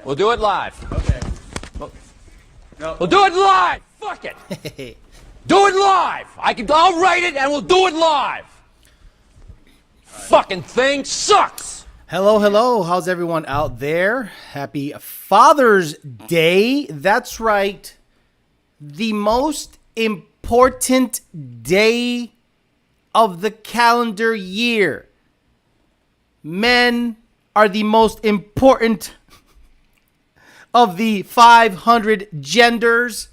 We'll do it live. Okay. We'll do it live. Fuck it. Do it live. I'll write it and we'll do it live. Fucking thing sucks. Hello. How's everyone out there? Happy Father's Day. That's right. The most important day of the calendar year. Men are the most important of the 500 genders.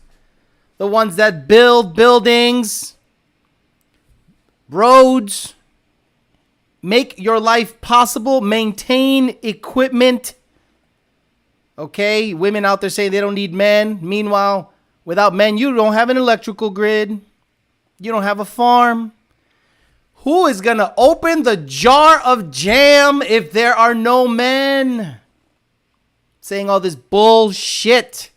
The ones that build buildings, roads, make your life possible, maintain equipment. Okay, women out there saying they don't need men. Meanwhile, without men, you don't have an electrical grid. You don't have a farm. Who is going to open the jar of jam if there are no men? Saying all this bullshit.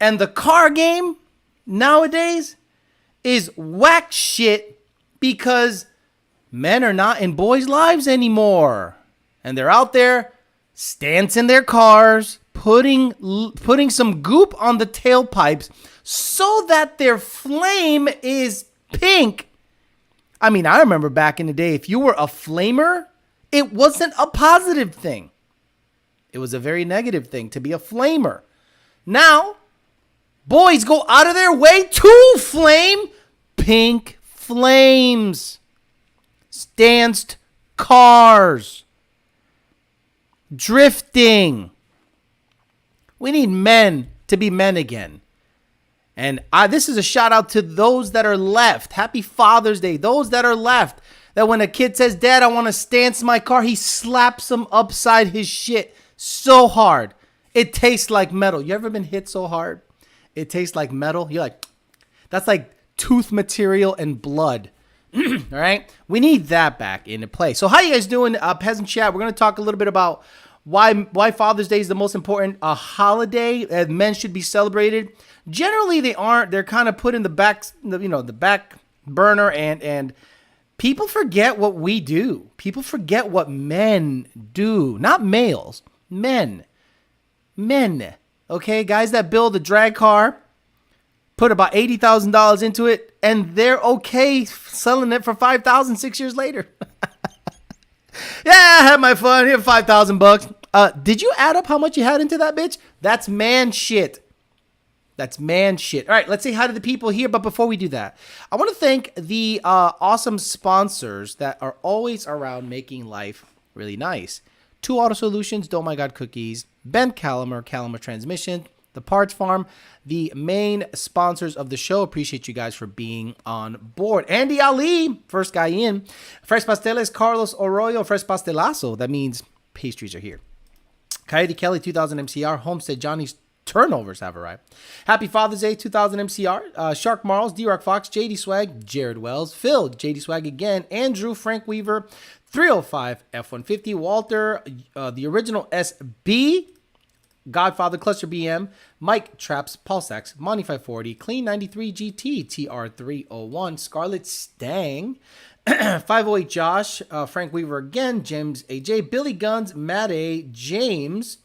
And the car game nowadays is whack shit because men are not in boys' lives anymore. And they're out there stancing their cars, putting some goop on the tailpipes so that their flame is pink. I mean, I remember back in the day, if you were a flamer, it wasn't a positive thing. It was a very negative thing to be a flamer. Now, boys go out of their way to flame pink flames. Stanced cars. Drifting. We need men to be men again. And this is a shout out to those that are left. Happy Father's Day. Those that are left. That when a kid says, Dad, I want to stance my car, he slaps him upside his shit so hard. It tastes like metal. You ever been hit so hard? It tastes like metal. You're like, that's like tooth material and blood. All right. We need that back into play. So how you guys doing? Peasant chat. We're going to talk a little bit about why Father's Day is the most important holiday that men should be celebrated. Generally, they aren't. They're kind of put in the back burner, and people forget what we do. People forget what men do. Not males, men. Okay, guys that build a drag car, put about $80,000 into it, and they're okay selling it for $5,000 6 years later. Yeah, I had my fun. Here, $5,000. Did you add up how much you had into that bitch? That's man shit. That's man shit. All right, let's say hi to the people here. But before we do that, I want to thank the awesome sponsors that are always around making life really nice. 2 Auto Solutions, Don't My God Cookies, Ben Calimer Transmission, The Parts Farm, the main sponsors of the show. Appreciate you guys for being on board. Andy Ali, first guy in. Fresh Pasteles, Carlos Arroyo, Fresh Pastelazo. That means pastries are here. Coyote Kelly, 2000 MCR, Homestead Johnny's turnovers have arrived. Happy Father's Day, 2000 MCR, Shark Marls, D-Rock Fox, JD Swag, Jared Wells, Phil, JD Swag again, Andrew, Frank Weaver, 305 F-150, Walter, the original SB, Godfather, Cluster BM, Mike Traps, Paul Sachs, Monty 540, Clean 93 GT, TR301, Scarlet Stang, 508 Josh, Frank Weaver again, James AJ, Billy Guns, Matt A, James,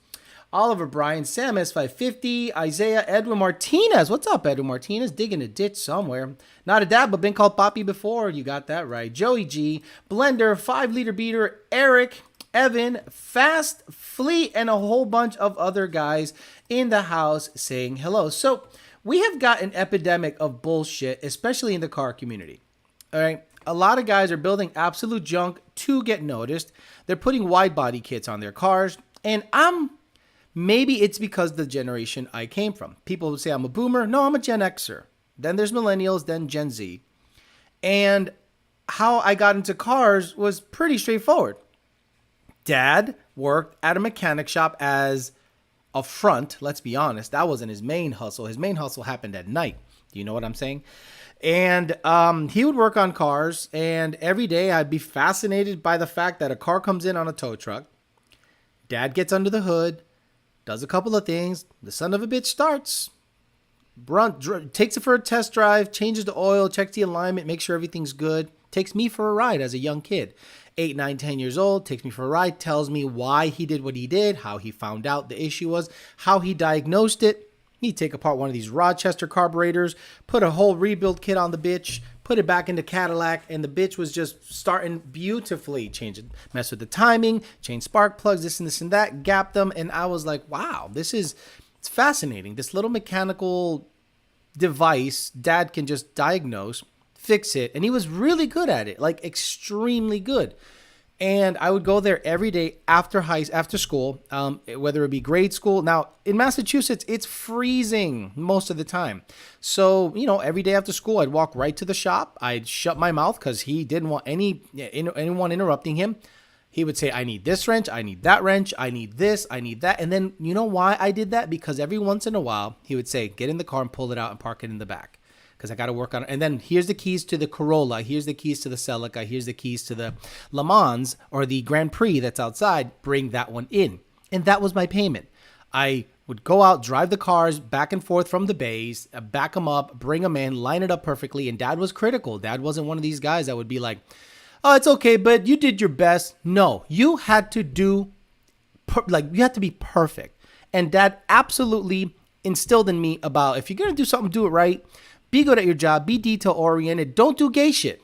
Oliver Bryan, Sam S550, Isaiah, Edwin Martinez. What's up, Edwin Martinez? Digging a ditch somewhere. Not a dad, but been called Poppy before. You got that right. Joey G, Blender, 5-liter beater, Eric, Evan, Fast Fleet, and a whole bunch of other guys in the house saying hello. So we have got an epidemic of bullshit, especially in the car community. All right. A lot of guys are building absolute junk to get noticed. They're putting wide body kits on their cars. And maybe it's because the generation I came from. People who say I'm a boomer. No, I'm a Gen Xer. Then there's millennials, then Gen Z. And how I got into cars was pretty straightforward. Dad worked at a mechanic shop as a front. Let's be honest. That wasn't his main hustle. His main hustle happened at night. Do you know what I'm saying? And he would work on cars. And every day I'd be fascinated by the fact that a car comes in on a tow truck. Dad gets under the hood. Does a couple of things. The son of a bitch starts. Takes it for a test drive. Changes the oil. Checks the alignment. Makes sure everything's good. Takes me for a ride as a young kid. 8, 9, 10 years old, takes me for a ride, tells me why he did what he did, how he found out the issue was, how he diagnosed it. He'd take apart one of these Rochester carburetors, put a whole rebuild kit on the bitch, put it back into Cadillac, and the bitch was just starting beautifully. Mess with the timing, change spark plugs, this and that, gap them, and I was like, wow, it's fascinating. This little mechanical device, dad can just diagnose, fix it, and he was really good at it, like extremely good. And I would go there every day after school, whether it be grade school. Now, in Massachusetts, it's freezing most of the time. So, every day after school, I'd walk right to the shop. I'd shut my mouth because he didn't want anyone interrupting him. He would say, I need this wrench, I need that wrench, I need this, I need that. And then, you know why I did that? Because every once in a while, he would say, get in the car and pull it out and park it in the back, because I got to work on it. And then here's the keys to the Corolla. Here's the keys to the Celica. Here's the keys to the Le Mans or the Grand Prix that's outside. Bring that one in. And that was my payment. I would go out, drive the cars back and forth from the bays, back them up, bring them in, line it up perfectly. And dad was critical. Dad wasn't one of these guys that would be like, oh, it's okay, but you did your best. No, you had to you had to be perfect. And dad absolutely instilled in me about, if you're going to do something, do it right. Be good at your job. Be detail-oriented. Don't do gay shit.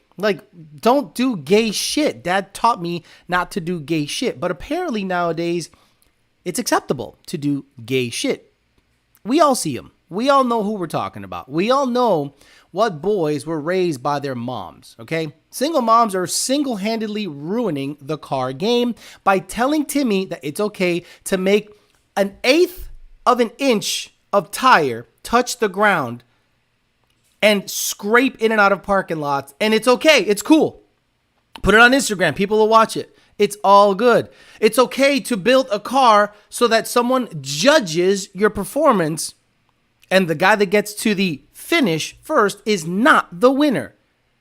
Don't do gay shit. Dad taught me not to do gay shit. But apparently nowadays, it's acceptable to do gay shit. We all see them. We all know who we're talking about. We all know what boys were raised by their moms, okay? Single moms are single-handedly ruining the car game by telling Timmy that it's okay to make 1/8 of an inch of tire touch the ground and scrape in and out of parking lots, and it's okay. It's cool. Put it on Instagram. People will watch it. It's all good. It's okay to build a car so that someone judges your performance, and the guy that gets to the finish first is not the winner.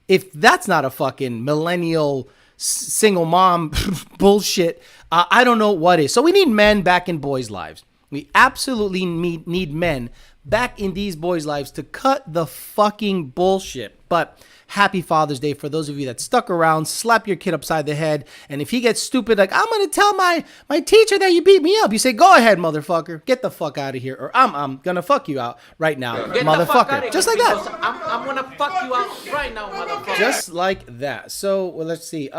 If that's not a fucking millennial single mom bullshit, I don't know what is. So we need men back in boys' lives. We absolutely need men back in these boys' lives to cut the fucking bullshit. But happy Father's Day for those of you that stuck around. Slap your kid upside the head. And if he gets stupid, like, I'm going to tell my teacher that you beat me up, you say, go ahead, motherfucker. Get the fuck out of here. Or I'm going to fuck you out right now, get motherfucker. Just like that. I'm going to fuck you out right now, motherfucker. Just like that. So, let's see.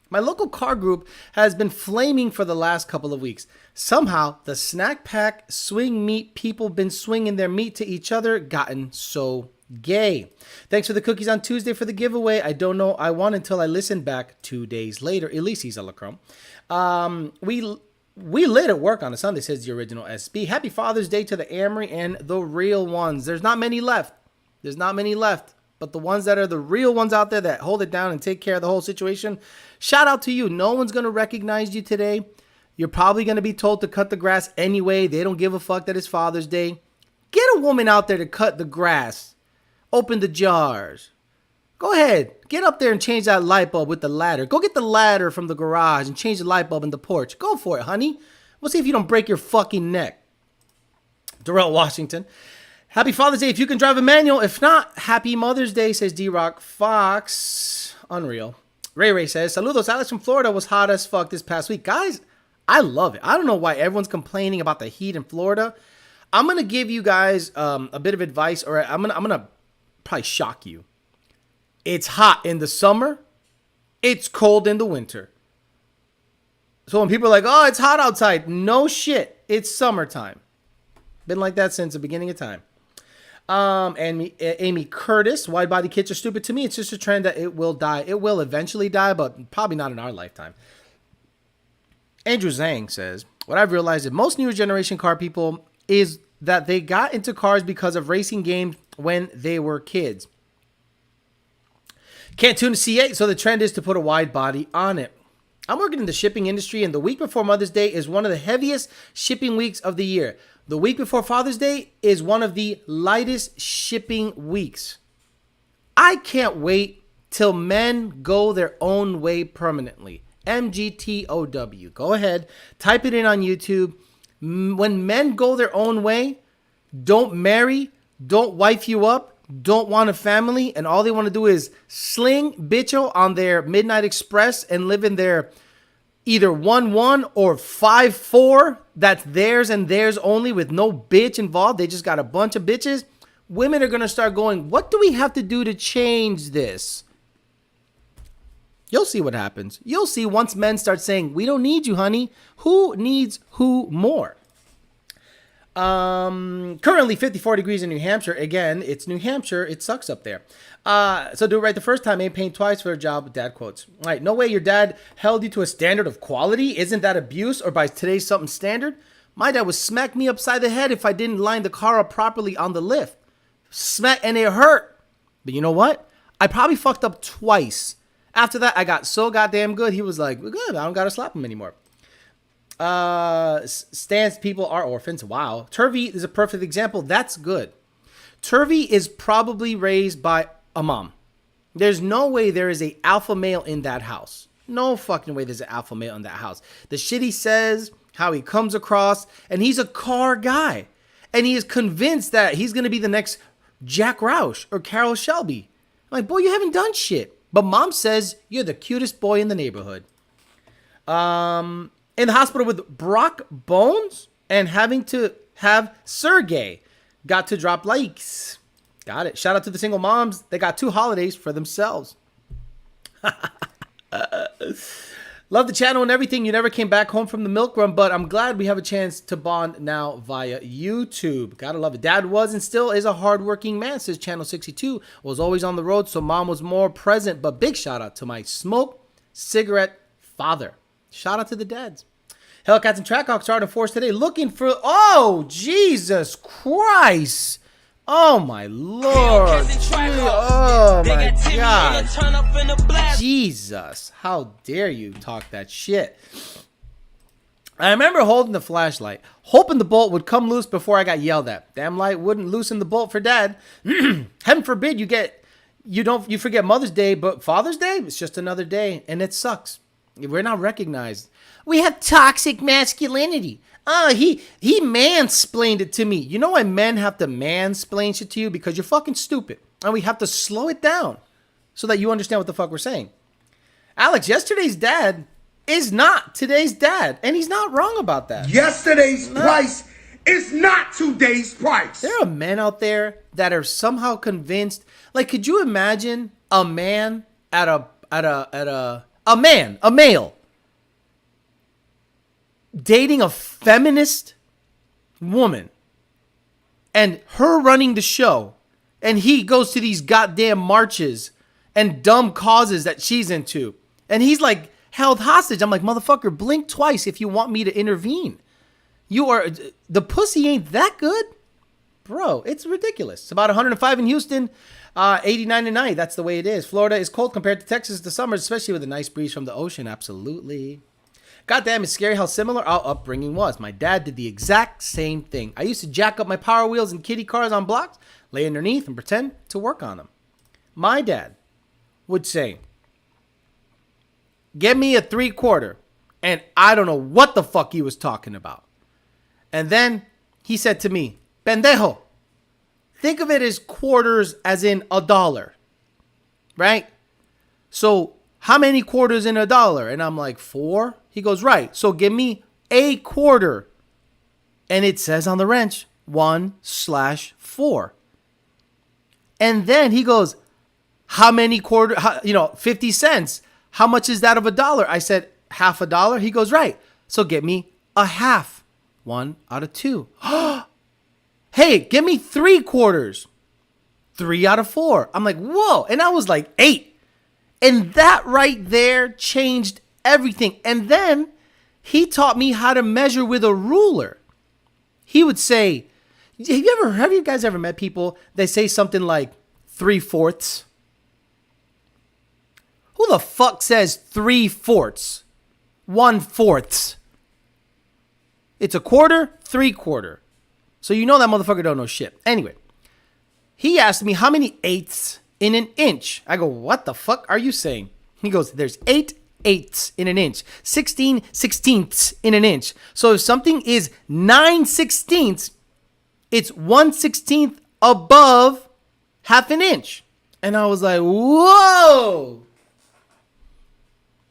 My local car group has been flaming for the last couple of weeks. Somehow, the snack pack swing meat people been swinging their meat to each other gotten so gay. Thanks for the cookies on Tuesday for the giveaway. I don't know. I won until I listened back 2 days later. Elyse's a Lacrome. We lit at work on a Sunday, says the original SB. Happy Father's Day to the Amory and the real ones. There's not many left. But the ones that are the real ones out there that hold it down and take care of the whole situation, shout out to you. No one's going to recognize you today. You're probably going to be told to cut the grass anyway. They don't give a fuck that it's Father's Day. Get a woman out there to cut the grass. Open the jars. Go ahead. Get up there and change that light bulb with the ladder. Go get the ladder from the garage and change the light bulb in the porch. Go for it, honey. We'll see if you don't break your fucking neck. Darrell Washington. Happy Father's Day if you can drive a manual. If not, happy Mother's Day, says D-Rock Fox. Unreal. Ray says, saludos. Alex from Florida was hot as fuck this past week. Guys, I love it. I don't know why everyone's complaining about the heat in Florida. I'm going to give you guys a bit of advice, or I'm gonna probably shock you. It's hot in the summer. It's cold in the winter. So when people are like, oh, it's hot outside. No shit. It's summertime. Been like that since the beginning of time. And Amy Curtis, wide body kits are stupid to me. It's just a trend that it will die. It will eventually die, but probably not in our lifetime. Andrew Zhang says, what I've realized is most newer generation car people is that they got into cars because of racing games when they were kids. Can't tune a C8, so the trend is to put a wide body on it. I'm working in the shipping industry, and the week before Mother's Day is one of the heaviest shipping weeks of the year. The week before Father's Day is one of the lightest shipping weeks. I can't wait till men go their own way permanently. MGTOW. Go ahead, type it in on YouTube. When men go their own way, don't marry, don't wife you up, don't want a family and all they want to do is sling bitcho on their Midnight Express and live in their either 1-1 or 5-4 that's theirs and theirs only with no bitch involved. They just got a bunch of bitches. Women are going to start going, what do we have to do to change this? You'll see what happens. You'll see once men start saying, we don't need you, honey. Who needs who more? Currently 54 degrees in New Hampshire. Again, it's New Hampshire. It sucks up there. So do it right the first time. Ain't paying twice for a job with dad quotes. All right. No way your dad held you to a standard of quality. Isn't that abuse or by today's something standard? My dad would smack me upside the head if I didn't line the car up properly on the lift. Smack, and it hurt. But you know what? I probably fucked up twice. After that, I got so goddamn good. He was like, good. I don't got to slap him anymore. Stance people are orphans. Wow. Turvey is a perfect example. That's good. Turvey is probably raised by a mom. There's no way there is a alpha male in that house. No fucking way there's an alpha male in that house. The shit he says, how he comes across, and he's a car guy. And he is convinced that he's going to be the next Jack Roush or Carol Shelby. I'm like, boy, you haven't done shit. But mom says you're the cutest boy in the neighborhood. In the hospital with Brock Bones and having to have Sergey. Got to drop likes. Got it. Shout out to the single moms. They got 2 holidays for themselves. Love the channel and everything. You never came back home from the milk run, but I'm glad we have a chance to bond now via YouTube. Gotta love it. Dad was and still is a hardworking man, says Channel 62. Was always on the road, so mom was more present. But big shout out to my smoke cigarette father. Shout out to the dads. Hellcats and Trackhawks are in force today looking for... Oh, Jesus Christ. Oh, my Lord. Oh, my God. Jesus. How dare you talk that shit. I remember holding the flashlight, hoping the bolt would come loose before I got yelled at. Damn light wouldn't loosen the bolt for dad. Heaven forbid you forget Mother's Day, but Father's Day, it's just another day, and it sucks. We're not recognized. We have toxic masculinity. He mansplained it to me. You know why men have to mansplain shit to you? Because you're fucking stupid. And we have to slow it down so that you understand what the fuck we're saying. Alex, yesterday's dad is not today's dad. And he's not wrong about that. Yesterday's price is not today's price. There are men out there that are somehow convinced. Like, could you imagine a man a male dating a feminist woman and her running the show, and he goes to these goddamn marches and dumb causes that she's into, and he's like held hostage. I'm like, motherfucker, blink twice if you want me to intervene. The pussy ain't that good, bro. It's ridiculous. It's about 105 in Houston, 89 tonight. That's the way it is. Florida is cold compared to Texas the summers, especially with a nice breeze from the ocean. Absolutely. Goddamn, it's scary how similar our upbringing was. My dad did the exact same thing. I used to jack up my Power Wheels and kiddie cars on blocks, lay underneath, and pretend to work on them. My dad would say, "Get me a 3/4," and I don't know what the fuck he was talking about. And then he said to me, "Pendejo, think of it as quarters as in $1, right? So how many quarters in $1?" And I'm like, 4. He goes, right. So give me a quarter. And it says on the wrench, 1/4. And then he goes, how many 50 cents. How much is that of $1? I said, half $1. He goes, right. So get me a half. 1 out of 2. Hey, give me 3/4. 3 out of 4. I'm like, whoa. And I was like 8. And that right there changed everything. And then he taught me how to measure with a ruler. He would say, have you guys ever met people, they say something like 3/4? Who the fuck says 3/4? 1/4. It's a quarter, 3/4. So you know that motherfucker don't know shit. Anyway, he asked me how many eighths in an inch. I go, what the fuck are you saying? He goes, there's 8 eighths in an inch, 16 sixteenths in an inch. So if something is 9 sixteenths, it's 1/16 above half an inch. And I was like, whoa.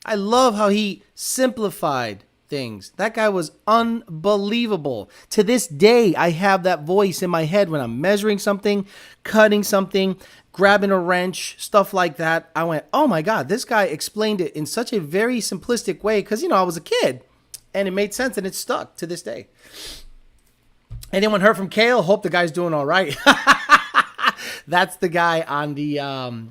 I love how he simplified things. That guy was unbelievable. To this day, I have that voice in my head when I'm measuring something, cutting something, grabbing a wrench, stuff like that. I went, oh my God, this guy explained it in such a very simplistic way because, I was a kid and it made sense and it stuck to this day. Anyone heard from Kale? Hope the guy's doing all right. That's the guy on the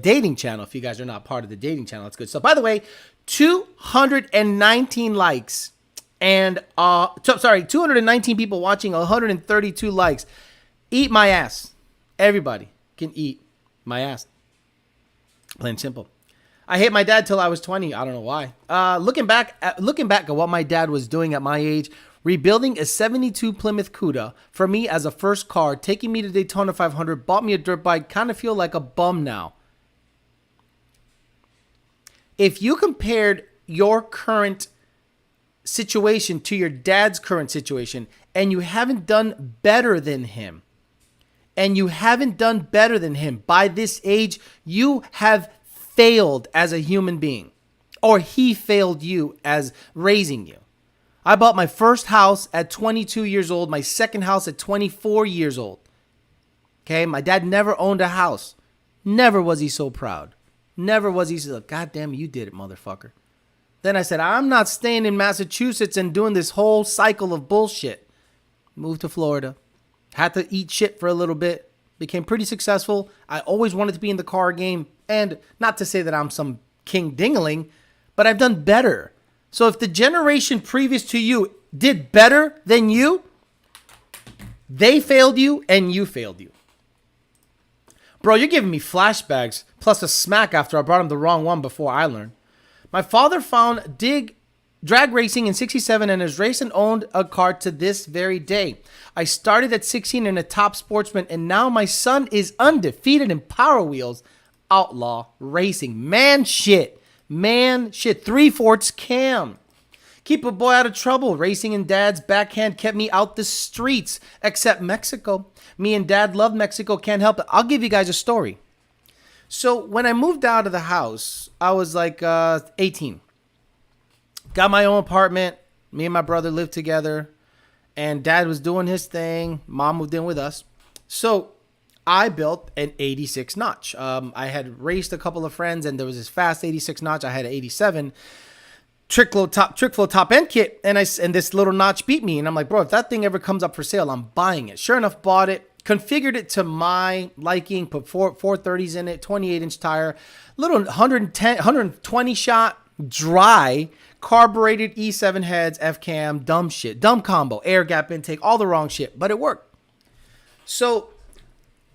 dating channel. If you guys are not part of the dating channel, that's good stuff. By the way, 219 likes and 219 people watching, 132 likes. Eat my ass. Everybody can eat my ass. Plain and simple. I hate my dad till I was 20. I don't know why. Looking back at what my dad was doing at my age, rebuilding a 72 Plymouth Cuda for me as a first car, taking me to Daytona 500, bought me a dirt bike, kind of feel like a bum now. If you compared your current situation to your dad's current situation and you haven't done better than him, by this age, you have failed as a human being, or he failed you as raising you. I bought my first house at 22 years old, my second house at 24 years old. Okay, my dad never owned a house. Never was he so proud. Never was he so, God damn it, you did it, motherfucker. Then I said, I'm not staying in Massachusetts and doing this whole cycle of bullshit. Moved to Florida. Had to eat shit for a little bit. Became pretty successful. I always wanted to be in the car game. And not to say that I'm some king dingling, but I've done better. So if the generation previous to you did better than you, they failed you and you failed you. Bro, you're giving me flashbacks plus a smack after I brought him the wrong one before I learned. My father found drag racing in 67 and has raced and owned a car to this very day. I started at 16 in a top sportsman and now my son is undefeated in Power Wheels Outlaw Racing. Man shit. 3/4 cam. Keep a boy out of trouble. Racing and dad's backhand kept me out the streets, except Mexico. Me and dad love Mexico. Can't help it. I'll give you guys a story. So when I moved out of the house, I was like 18. Got my own apartment. Me and my brother lived together. And dad was doing his thing. Mom moved in with us. So I built an 86 notch. I had raced a couple of friends and there was this fast 86 notch. I had an 87 trick flow top end kit and this little notch beat me. And I'm like, bro, if that thing ever comes up for sale, I'm buying it. Sure enough, bought it, configured it to my liking, put 430s in it, 28 inch tire, little 120 shot dry carbureted E7 heads, F cam, dumb shit, dumb combo, air gap intake, all the wrong shit, but it worked. So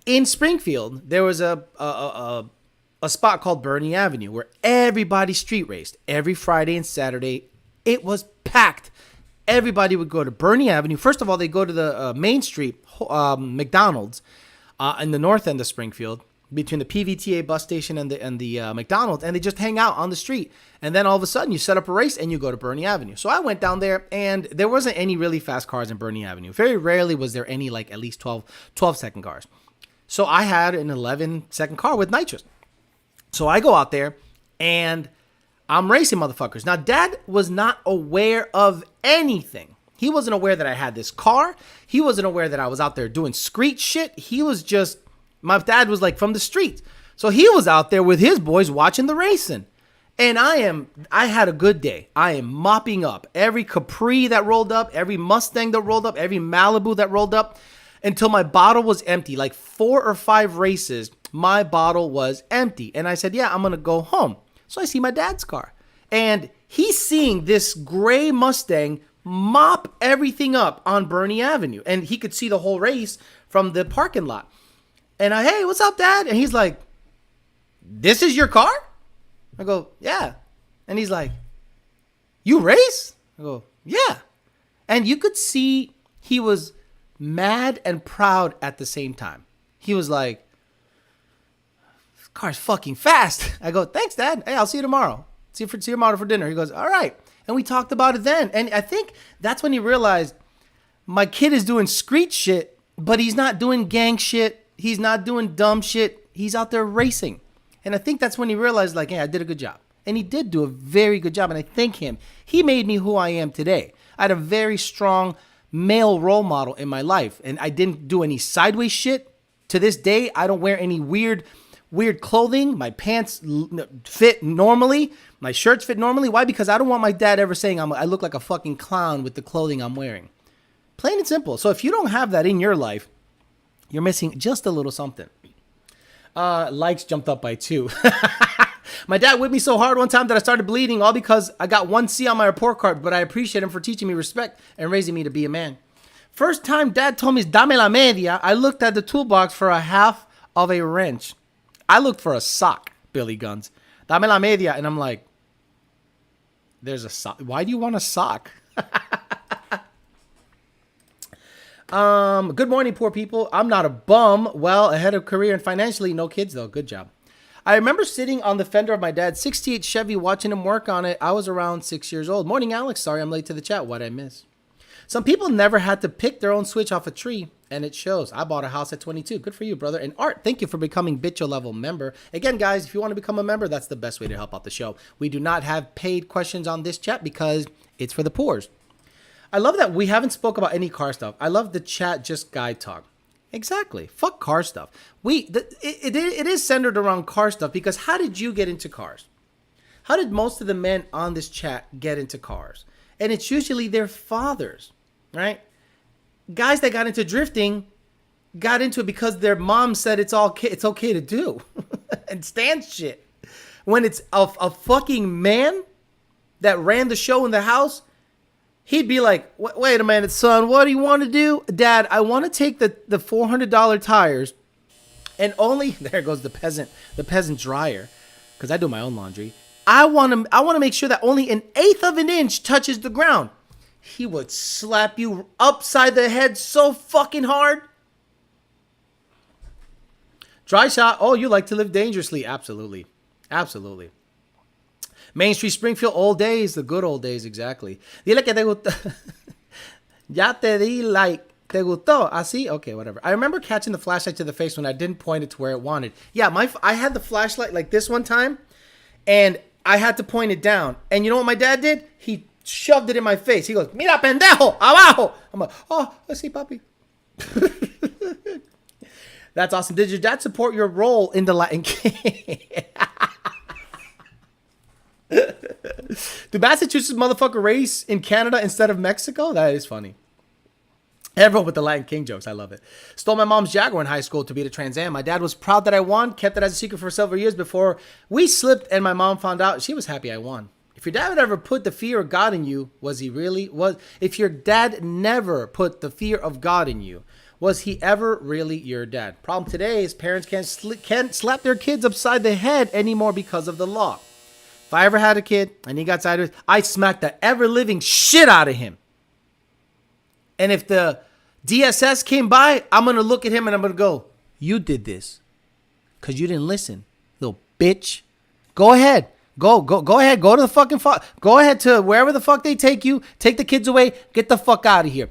in Springfield, there was a spot called Bernie Avenue where everybody street raced. Every Friday and Saturday, it was packed. Everybody would go to Bernie Avenue. First of all, they go to the Main Street McDonald's in the north end of Springfield, between the PVTA bus station and the McDonald's, and they just hang out on the street. And then all of a sudden, you set up a race and you go to Bernie Avenue. So I went down there, and there wasn't any really fast cars in Bernie Avenue. Very rarely was there any like at least 12-second cars. So I had an 11-second car with nitrous. So I go out there and I'm racing motherfuckers. Now, dad was not aware of anything. He wasn't aware that I had this car. He wasn't aware that I was out there doing street shit. He was just, my dad was like from the streets. So he was out there with his boys watching the racing. And I had a good day. I am mopping up every Capri that rolled up, every Mustang that rolled up, every Malibu that rolled up, until my bottle was empty. Like 4 or 5 races, my bottle was empty. And I said, yeah, I'm going to go home. So I see my dad's car. And he's seeing this gray Mustang mop everything up on Bernie Avenue. And he could see the whole race from the parking lot. And hey, what's up, Dad? And he's like, this is your car? I go, yeah. And he's like, you race? I go, yeah. And you could see he was mad and proud at the same time. He was like, this car's fucking fast. I go, thanks, Dad. Hey, I'll see you tomorrow. See you tomorrow for dinner. He goes, all right. And we talked about it then. And I think that's when he realized my kid is doing street shit, but he's not doing gang shit. He's not doing dumb shit. He's out there racing. And I think that's when he realized, like, hey, I did a good job. And he did do a very good job. And I thank him. He made me who I am today. I had a very strong male role model in my life. And I didn't do any sideways shit. To this day, I don't wear any weird clothing. My pants fit normally. My shirts fit normally. Why? Because I don't want my dad ever saying I look like a fucking clown with the clothing I'm wearing. Plain and simple. So if you don't have that in your life, you're missing just a little something. Likes jumped up by 2. My dad whipped me so hard one time that I started bleeding, all because I got 1 C on my report card, but I appreciate him for teaching me respect and raising me to be a man. First time dad told me, dame la media, I looked at the toolbox for a half of a wrench. I looked for a sock, Billy Guns. Dame la media, and I'm like, there's a sock. Why do you want a sock? Good morning, poor people. I'm not a bum. Well, ahead of career and financially, no kids though. Good job. I remember sitting on the fender of my dad's 68 Chevy watching him work on it. I was around 6 years old. Morning, Alex. Sorry I'm late to the chat. What'd I miss? Some people never had to pick their own switch off a tree, and it shows. I bought a house at 22. Good for you, brother. And Art, thank you for becoming Bitcho level member. Again, guys, if you want to become a member, that's the best way to help out the show. We do not have paid questions on this chat because it's for the poors. I love that we haven't spoke about any car stuff. I love the chat, just guy talk. Exactly. Fuck car stuff. It is centered around car stuff because how did you get into cars? How did most of the men on this chat get into cars? And it's usually their fathers, right? Guys that got into drifting got into it because their mom said it's okay to do and stand shit. When it's a fucking man that ran the show in the house, he'd be like, wait a minute, son, what do you want to do? Dad, I want to take the $400 tires and only, there goes the peasant dryer, because I do my own laundry. I want to make sure that only 1/8 of an inch touches the ground. He would slap you upside the head so fucking hard. Dry shot. Oh, you like to live dangerously. Absolutely. Absolutely. Main Street, Springfield, old days, the good old days, exactly. Dile que te gustó. Ya te di like. Te gustó. Así? Okay, whatever. I remember catching the flashlight to the face when I didn't point it to where it wanted. Yeah, I had the flashlight like this one time, and I had to point it down. And you know what my dad did? He shoved it in my face. He goes, mira, pendejo, abajo. I'm like, oh, let's see, papi. That's awesome. Did your dad support your role in the Latin King? Do Massachusetts motherfucker race in Canada instead of Mexico? That is funny. Everyone with the Latin King jokes. I love it. Stole my mom's Jaguar in high school to beat a Trans Am. My dad was proud that I won. Kept it as a secret for several years before we slipped and my mom found out. She was happy I won. If your dad would ever put the fear of God in you, if your dad never put the fear of God in you, was he ever really your dad? Problem today is parents can't slap their kids upside the head anymore because of the law. If I ever had a kid and he got sideways, I smacked the ever-living shit out of him. And if the DSS came by, I'm going to look at him and I'm going to go, you did this because you didn't listen, little bitch. Go ahead. Go ahead. Go to the fucking go ahead to wherever the fuck they take you. Take the kids away. Get the fuck out of here.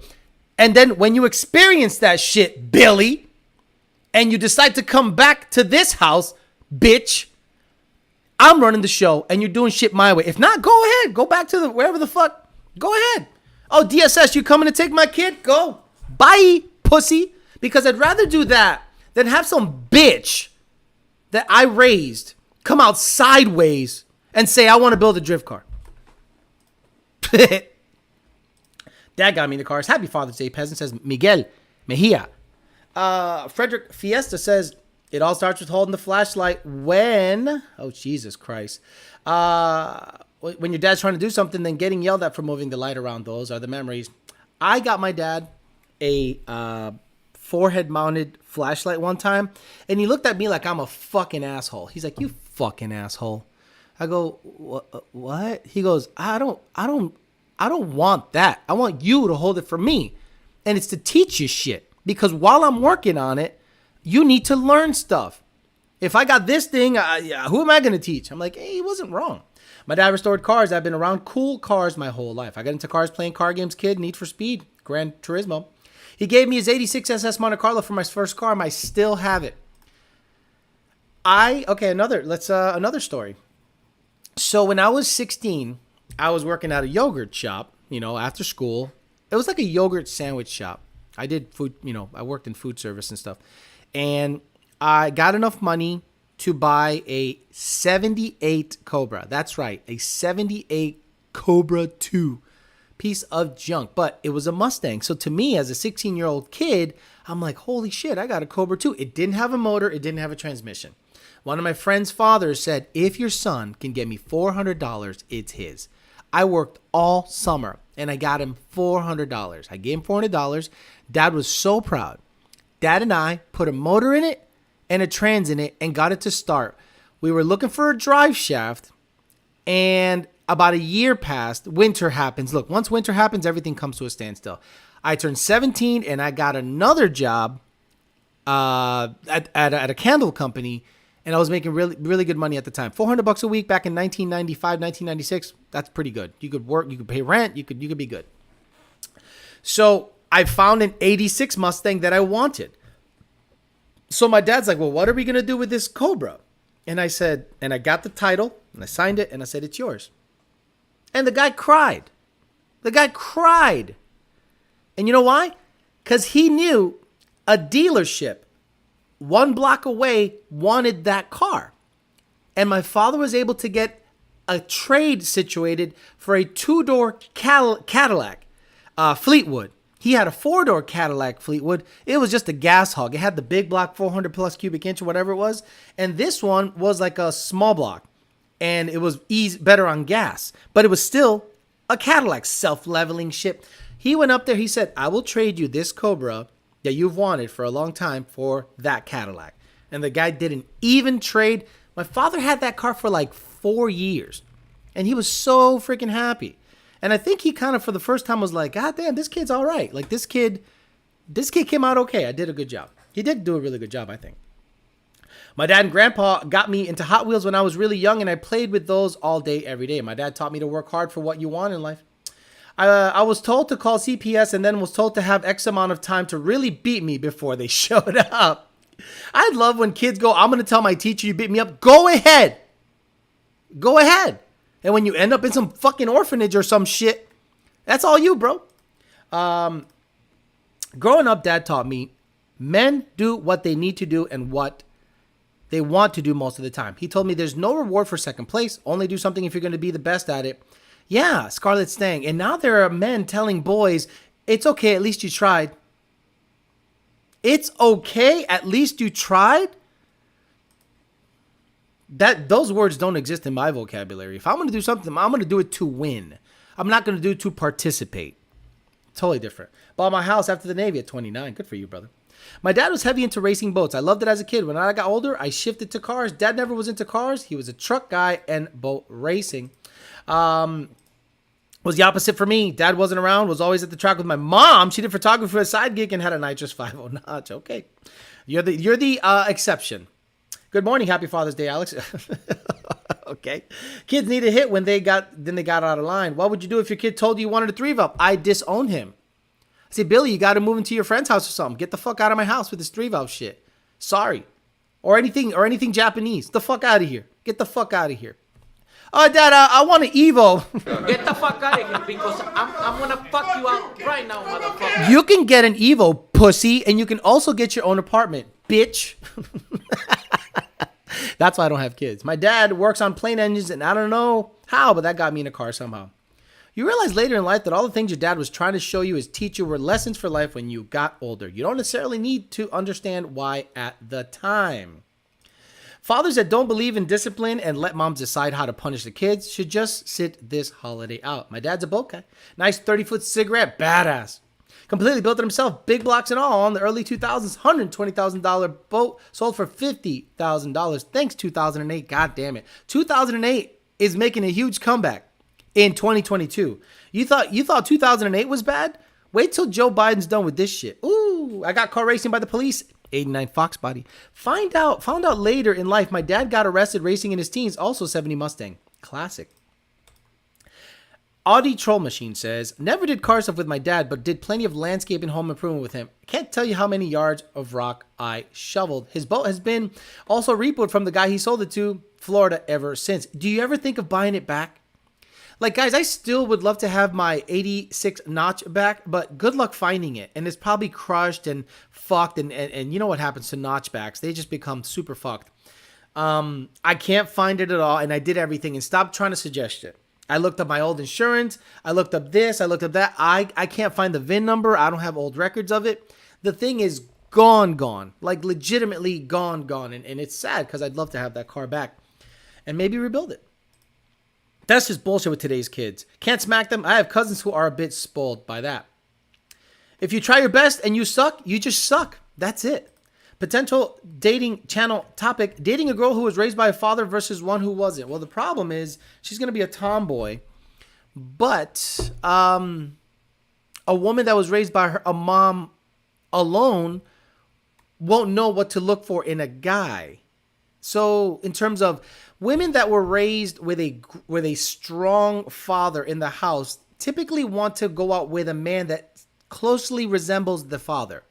And then when you experience that shit, Billy, and you decide to come back to this house, bitch, I'm running the show and you're doing shit my way. If not, go ahead. Go back to wherever the fuck. Go ahead. Oh, DSS, you coming to take my kid? Go. Bye, pussy. Because I'd rather do that than have some bitch that I raised come out sideways and say, I want to build a drift car. Dad got me in the cars. Happy Father's Day, Peasant, says Miguel Mejia. Frederick Fiesta says, it all starts with holding the flashlight when, oh, Jesus Christ. When your dad's trying to do something, then getting yelled at for moving the light around. Those are the memories. I got my dad a forehead-mounted flashlight one time, and he looked at me like I'm a fucking asshole. He's like, you fucking asshole. I go, what? He goes, I don't want that. I want you to hold it for me. And it's to teach you shit. Because while I'm working on it, you need to learn stuff. If I got this thing, who am I going to teach? I'm like, hey, he wasn't wrong. My dad restored cars. I've been around cool cars my whole life. I got into cars playing car games, kid, Need for Speed, Gran Turismo. He gave me his 86 SS Monte Carlo for my first car. And I still have it. Another story. So when I was 16, I was working at a yogurt shop, after school. It was like a yogurt sandwich shop. I did food, I worked in food service and stuff. And I got enough money to buy a 78 Cobra. That's right, a 78 Cobra 2. Piece of junk, but it was a Mustang. So to me, as a 16-year-old kid, I'm like, holy shit, I got a Cobra 2. It didn't have a motor. It didn't have a transmission. One of my friend's fathers said, if your son can get me $400, it's his. I worked all summer and I got him $400. I gave him $400. Dad was so proud. Dad and I put a motor in it and a trans in it and got it to start. We were looking for a drive shaft, and about a year passed. Winter happens. Look, once winter happens, everything comes to a standstill. I turned 17 and I got another job at a candle company, and I was making really, really good money at the time. $400 a week back in 1995, 1996. That's pretty good. You could work, you could pay rent, you could be good. So I found an 86 Mustang that I wanted. So my dad's like, well, what are we going to do with this Cobra? And I said, and I got the title and I signed it and I said, it's yours. And the guy cried. And you know why? Because he knew a dealership 1 block away wanted that car. And my father was able to get a trade situated for a 2-door Cadillac Fleetwood. He had a 4-door Cadillac Fleetwood. It was just a gas hog. It had the big block, 400 plus cubic inch or whatever it was. And this one was like a small block. And it was better on gas. But it was still a Cadillac, self-leveling shit. He went up there. He said, I will trade you this Cobra that you've wanted for a long time for that Cadillac. And the guy did an even trade. My father had that car for like 4 years. And he was so freaking happy. And I think he kind of, for the first time, was like, God damn, this kid's all right. Like, this kid came out okay. I did a good job. He did do a really good job, I think. My dad and grandpa got me into Hot Wheels when I was really young, and I played with those all day, every day. My dad taught me to work hard for what you want in life. I was told to call CPS and then was told to have X amount of time to really beat me before they showed up. I love when kids go, I'm going to tell my teacher you beat me up. Go ahead. And when you end up in some fucking orphanage or some shit, that's all you, bro. Growing up, Dad taught me men do what they need to do and what they want to do most of the time. He told me there's no reward for second place. Only do something if you're going to be the best at it. Yeah, Scarlett Stang. And now there are men telling boys, it's okay, at least you tried. It's okay, at least you tried? Those words don't exist in my vocabulary. If I'm going to do something, I'm going to do it to win. I'm not going to do it to participate. Totally different. Bought my house after the Navy at 29. Good for you, brother. My dad was heavy into racing boats. I loved it as a kid. When I got older, I shifted to cars. Dad never was into cars. He was a truck guy and boat racing. Was the opposite for me. Dad wasn't around, was always at the track with my mom. She did photography for a side gig and had a nitrous 5.0 notch. Okay. You're the exception. Good morning. Happy Father's Day, Alex. Okay. Kids need a hit when they got out of line. What would you do if your kid told you you wanted a 3-valve? I disown him. I say, Billy, you got to move into your friend's house or something. Get the fuck out of my house with this 3-valve shit. Sorry. Or anything Japanese. The fuck out of here. Get the fuck out of here. Oh, Dad, I want an Evo. Get the fuck out of here because I'm going to fuck you out right now, motherfucker. You can get an Evo, pussy, and you can also get your own apartment, bitch. That's why I don't have kids. My dad works on plane engines, and I don't know how, but that got me in a car somehow. You realize later in life that all the things your dad was trying to show you as teach you were lessons for life when you got older. You don't necessarily need to understand why at the time. Fathers that don't believe in discipline and let moms decide how to punish the kids should just sit this holiday out. My dad's a boat guy. Nice 30-foot cigarette. Badass. Completely built it himself. Big blocks and all in the early 2000s. $120,000 boat sold for $50,000. Thanks, 2008. God damn it. 2008 is making a huge comeback in 2022. You thought 2008 was bad? Wait till Joe Biden's done with this shit. Ooh, I got caught racing by the police. 89 Fox body. Found out later in life my dad got arrested racing in his teens. Also 70 Mustang. Classic. Audi Troll Machine says, never did car stuff with my dad, but did plenty of landscape and home improvement with him. Can't tell you how many yards of rock I shoveled. His boat has been also repoed from the guy he sold it to, Florida, ever since. Do you ever think of buying it back? Like, guys, I still would love to have my 86 notch back, but good luck finding it. And it's probably crushed and fucked. And you know what happens to notchbacks? They just become super fucked. I can't find it at all. And I did everything and stopped trying to suggest it. I looked up my old insurance. I looked up this. I looked up that. I can't find the VIN number. I don't have old records of it. The thing is gone. Like, legitimately gone. And it's sad because I'd love to have that car back and maybe rebuild it. That's just bullshit with today's kids. Can't smack them. I have cousins who are a bit spoiled by that. If you try your best and you suck, you just suck. That's it. Potential dating channel topic, dating a girl who was raised by a father versus one who wasn't. Well, the problem is she's going to be a tomboy, but a woman that was raised by a mom alone won't know what to look for in a guy. So in terms of women that were raised with a strong father in the house typically want to go out with a man that closely resembles the father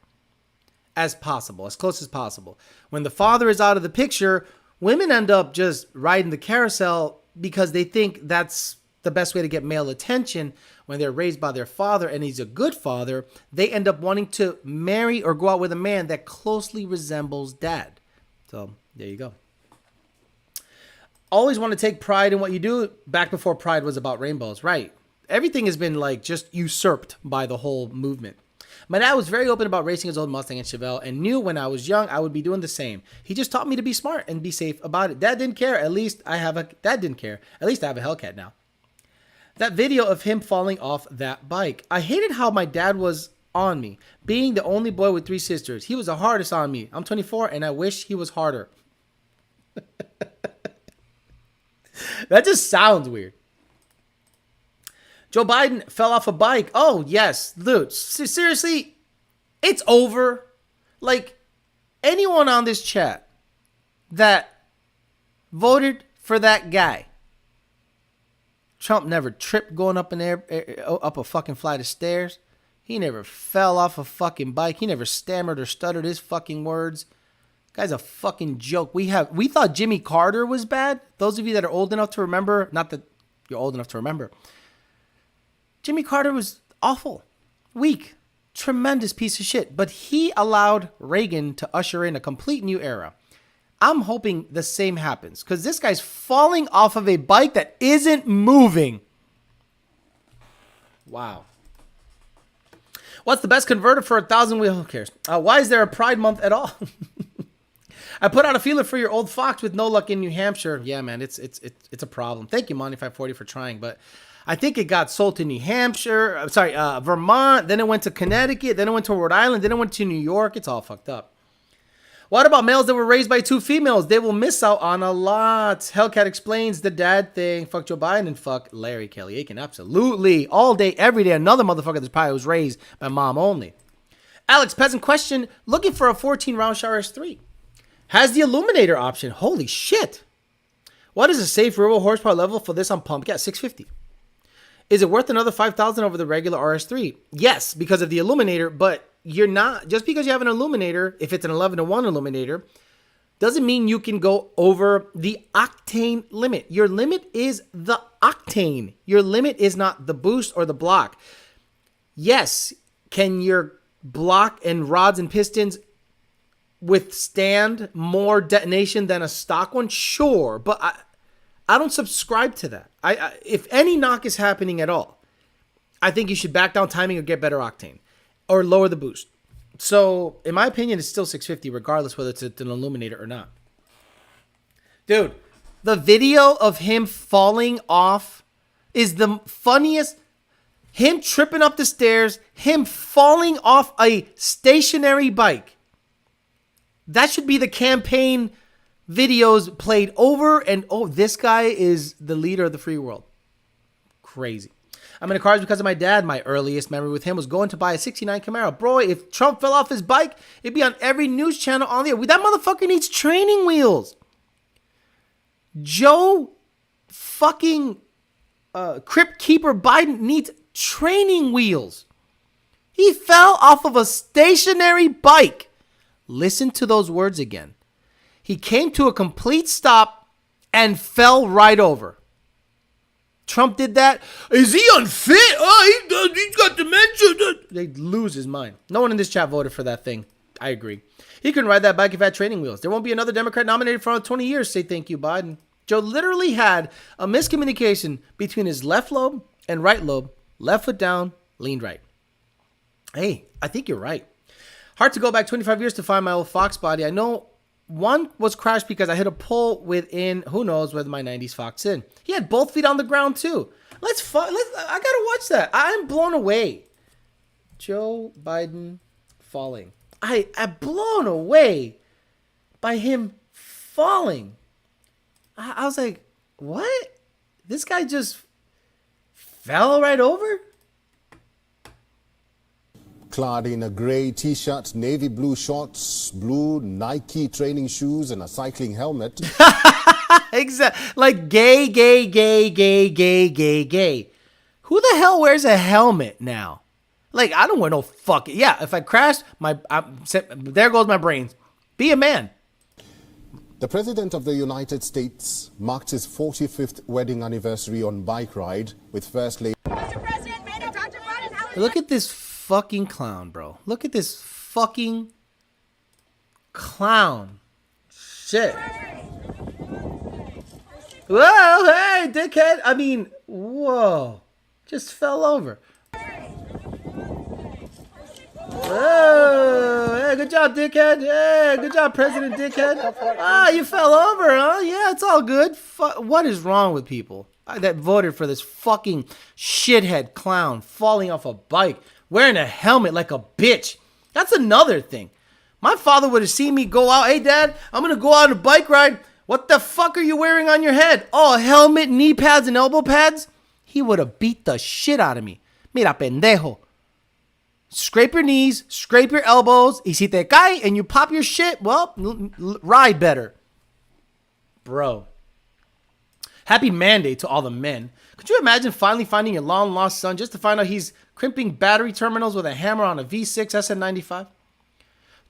as close as possible. When the father is out of the picture, women end up just riding the carousel because they think that's the best way to get male attention. When they're raised by their father and he's a good father, they end up wanting to marry or go out with a man that closely resembles dad. So there you go. Always want to take pride in what you do. Back before pride was about rainbows, right? Everything has been like just usurped by the whole movement. My dad was very open about racing his old Mustang and Chevelle and knew when I was young I would be doing the same. He just taught me to be smart and be safe about it. Dad didn't care. Dad didn't care. At least I have a Hellcat now. That video of him falling off that bike. I hated how my dad was on me. Being the only boy with 3 sisters. He was the hardest on me. I'm 24 and I wish he was harder. That just sounds weird. Joe Biden fell off a bike. Oh, yes. Dude, seriously, it's over. Like, anyone on this chat that voted for that guy, Trump never tripped going up up a fucking flight of stairs. He never fell off a fucking bike. He never stammered or stuttered his fucking words. Guy's a fucking joke. We thought Jimmy Carter was bad. Those of you that are old enough to remember, not that you're old enough to remember, Jimmy Carter was awful, weak, tremendous piece of shit. But he allowed Reagan to usher in a complete new era. I'm hoping the same happens because this guy's falling off of a bike that isn't moving. Wow. What's the best converter for 1,000 wheel? Who cares? Why is there a Pride Month at all? I put out a feeler for your old Fox with no luck in New Hampshire. Yeah, man, it's a problem. Thank you, Monty540, for trying, but I think it got sold to New Hampshire. Vermont. Then it went to Connecticut. Then it went to Rhode Island. Then it went to New York. It's all fucked up. What about males that were raised by 2 females? They will miss out on a lot. Hellcat explains the dad thing. Fuck Joe Biden and fuck Larry Kelly Aiken. Absolutely. All day, every day. Another motherfucker that probably was raised by mom only. Alex Peasant question. Looking for a 14 Roush RS3. Has the illuminator option. Holy shit. What is a safe real horsepower level for this on pump? Yeah, 650. Is it worth another 5,000 over the regular RS3? Yes, because of the illuminator, but you're not, just because you have an illuminator, if it's an 11-to-1 illuminator, doesn't mean you can go over the octane limit. Your limit is the octane. Your limit is not the boost or the block. Yes, can your block and rods and pistons withstand more detonation than a stock one? Sure, but I don't subscribe to that. If any knock is happening at all, I think you should back down timing or get better octane or lower the boost. So, in my opinion, it's still 650 regardless whether it's an illuminator or not. Dude, the video of him falling off is the funniest. Him tripping up the stairs, him falling off a stationary bike. That should be the campaign videos played over and oh, this guy is the leader of the free world. Crazy. I'm in the cars because of my dad. My earliest memory with him was going to buy a 69 Camaro. Bro, if Trump fell off his bike, it'd be on every news channel on the air. That motherfucker needs training wheels. Joe fucking Crypt Keeper Biden needs training wheels. He fell off of a stationary bike. Listen to those words again. He came to a complete stop and fell right over. Trump did that. Is he unfit? Oh, he's got dementia. They'd lose his mind. No one in this chat voted for that thing. I agree. He couldn't ride that bike if it had training wheels. There won't be another Democrat nominated for another 20 years. Say thank you, Biden. Joe literally had a miscommunication between his left lobe and right lobe. Left foot down, leaned right. Hey, I think you're right. Hard to go back 25 years to find my old Fox body. I know one was crashed because I hit a pole within, who knows whether my 90s Fox in. He had both feet on the ground too. I gotta watch that. I'm blown away. Joe Biden falling. I'm blown away by him falling. I was like, what? This guy just fell right over? Clad in a grey t-shirt, navy blue shorts, blue Nike training shoes, and a cycling helmet. Exactly. Like gay. Who the hell wears a helmet now? Like, I don't wear no fucking... Yeah, if I crash, there goes my brains. Be a man. The President of the United States marked his 45th wedding anniversary on bike ride with First Lady. Mr. President, Madam Dr. Biden, how Look at this fucking clown, bro. Look at this fucking clown. Shit. Whoa, hey, dickhead. I mean, whoa. Just fell over. Whoa, hey, good job, dickhead. Hey, good job, President Dickhead. Ah, you fell over, huh? Yeah, it's all good. What is wrong with people that voted for this fucking shithead clown falling off a bike, wearing a helmet like a bitch? That's another thing. My father would have seen me go out. Hey, Dad, I'm going to go out on a bike ride. What the fuck are you wearing on your head? Oh, a helmet, knee pads, and elbow pads? He would have beat the shit out of me. Mira, pendejo. Scrape your knees, scrape your elbows. Y si te cae and you pop your shit, well, ride better. Bro. Happy man-day to all the men. Could you imagine finally finding your long-lost son just to find out he's crimping battery terminals with a hammer on a V6 SN95?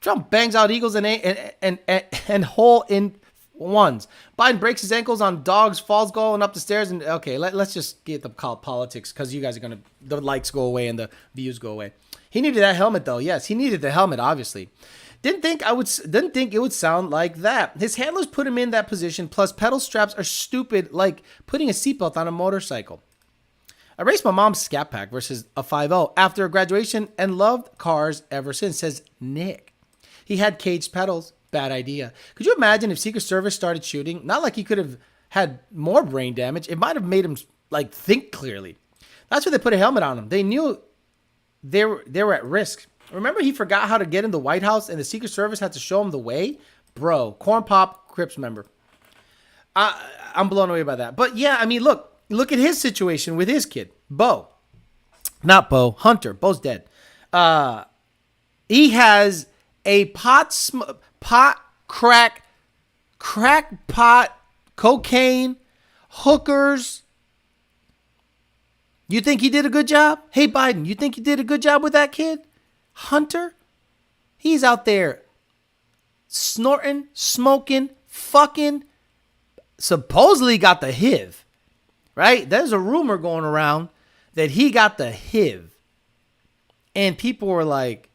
Trump bangs out eagles and hole in ones. Biden breaks his ankles on dogs, falls going up the stairs. And okay, let's just get the politics because you guys are going to, the likes go away and the views go away. He needed that helmet though. Yes, he needed the helmet, obviously. Didn't think it would sound like that. His handlers put him in that position. Plus, pedal straps are stupid, like putting a seatbelt on a motorcycle. I raced my mom's Scat Pack versus a 5.0 after graduation and loved cars ever since, says Nick. He had caged pedals. Bad idea. Could you imagine if Secret Service started shooting? Not like he could have had more brain damage. It might have made him like think clearly. That's why they put a helmet on him. They knew they were at risk. Remember he forgot how to get in the White House and the Secret Service had to show him the way? Bro, Corn Pop Crips member. I'm blown away by that. But yeah, I mean, look at his situation with his kid, Bo. Not Bo, Hunter. Bo's dead. He has a crack pot, cocaine, hookers. You think he did a good job? Hey, Biden, you think he did a good job with that kid? Hunter? He's out there snorting, smoking, fucking, supposedly got the HIV, right? There's a rumor going around that he got the HIV. And people were like,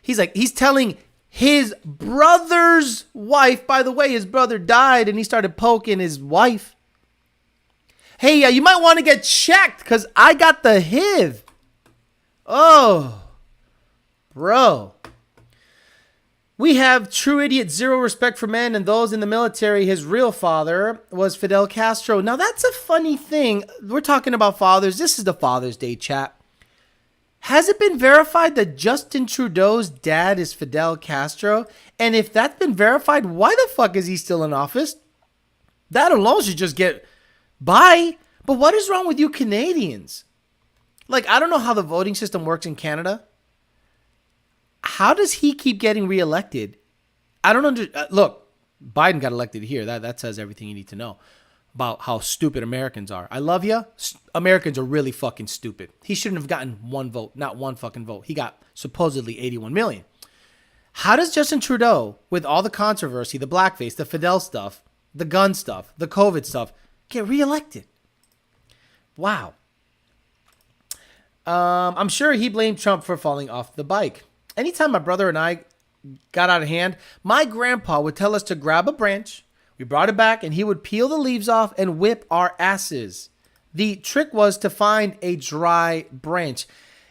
he's telling his brother's wife, by the way, his brother died and he started poking his wife. Hey, you might want to get checked because I got the HIV. Oh, bro. We have true idiot, zero respect for men and those in the military. His real father was Fidel Castro. Now, that's a funny thing. We're talking about fathers. This is the Father's Day chat. Has it been verified that Justin Trudeau's dad is Fidel Castro? And if that's been verified, why the fuck is he still in office? That alone should just get by. But what is wrong with you Canadians? Like, I don't know how the voting system works in Canada. How does he keep getting reelected? I don't understand. Look, Biden got elected here. That says everything you need to know. about how stupid Americans are. I love you. Americans are really fucking stupid. He shouldn't have gotten one vote, not one fucking vote. He got supposedly 81 million. How does Justin Trudeau, with all the controversy, the blackface, the Fidel stuff, the gun stuff, the COVID stuff, get reelected? Wow. I'm sure he blamed Trump for falling off the bike. Anytime my brother and I got out of hand, my grandpa would tell us to grab a branch. We brought it back and he would peel the leaves off and whip our asses. The trick was to find a dry branch.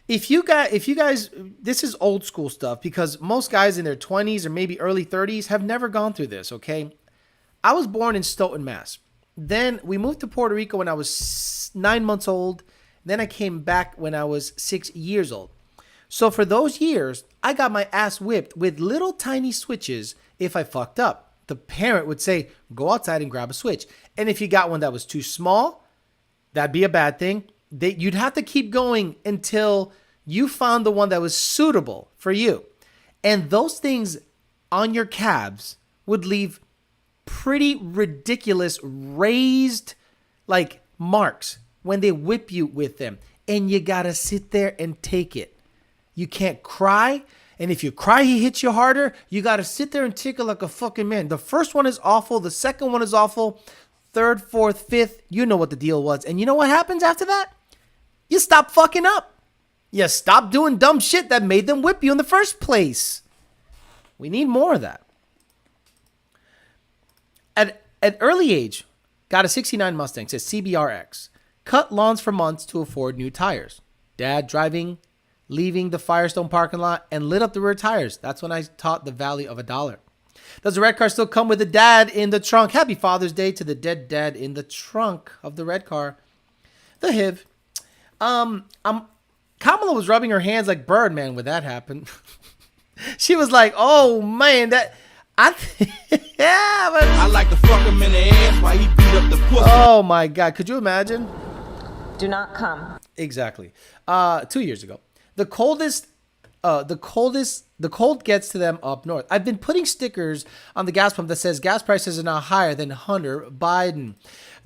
If you guys, this is old school stuff because most guys in their 20s or maybe early 30s have never gone through this, okay? I was born in Stoughton, Mass. Then we moved to Puerto Rico when I was 9 months old. Then I came back when I was 6 years old. So for those years, I got my ass whipped with little tiny switches if I fucked up. The parent would say, go outside and grab a switch. And if you got one that was too small, that'd be a bad thing. You'd have to keep going until you found the one that was suitable for you. And those things on your calves would leave pretty ridiculous raised like marks when they whip you with them. And you gotta sit there and take it. You can't cry. And if you cry, he hits you harder. You got to sit there and tickle like a fucking man. The first one is awful. The second one is awful. Third, fourth, fifth, you know what the deal was. And you know what happens after that? You stop fucking up. You stop doing dumb shit that made them whip you in the first place. We need more of that. At early age, got a 69 Mustang, says CBRX. Cut lawns for months to afford new tires. Dad driving, leaving the Firestone parking lot and lit up the rear tires. That's when I taught the value of $1. Does the red car still come with the dad in the trunk? Happy Father's Day to the dead dad in the trunk of the red car. The HIV. Kamala was rubbing her hands like Birdman when that happened. She was like, oh man, that... yeah, but... I like to fuck him in the ass while he beat up the pussy. Oh my God, could you imagine? Do not come. Exactly. 2 years ago. The cold gets to them up north. I've been putting stickers on the gas pump that says gas prices are now higher than Hunter Biden.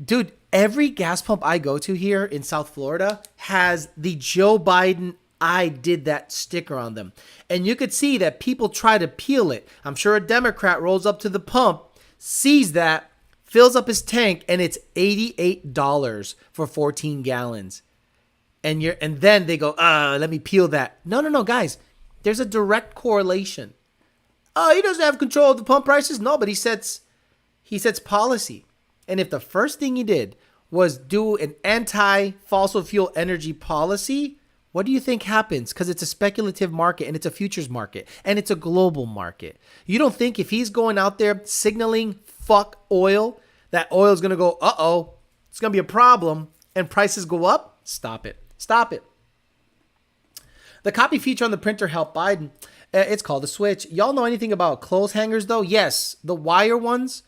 Dude, every gas pump I go to here in South Florida has the Joe Biden I did that sticker on them. And you could see that people try to peel it. I'm sure a Democrat rolls up to the pump, sees that, fills up his tank, and it's $88 for 14 gallons. And then they go, let me peel that. No, guys. There's a direct correlation. Oh, he doesn't have control of the pump prices. No, but he sets policy. And if the first thing he did was do an anti-fossil fuel energy policy, what do you think happens? Because it's a speculative market and it's a futures market and it's a global market. You don't think if he's going out there signaling fuck oil, that oil is going to go, it's going to be a problem and prices go up? Stop it. The copy feature on the printer helped Biden. It's called a switch. Y'all know anything about clothes hangers though? Yes, the wire ones.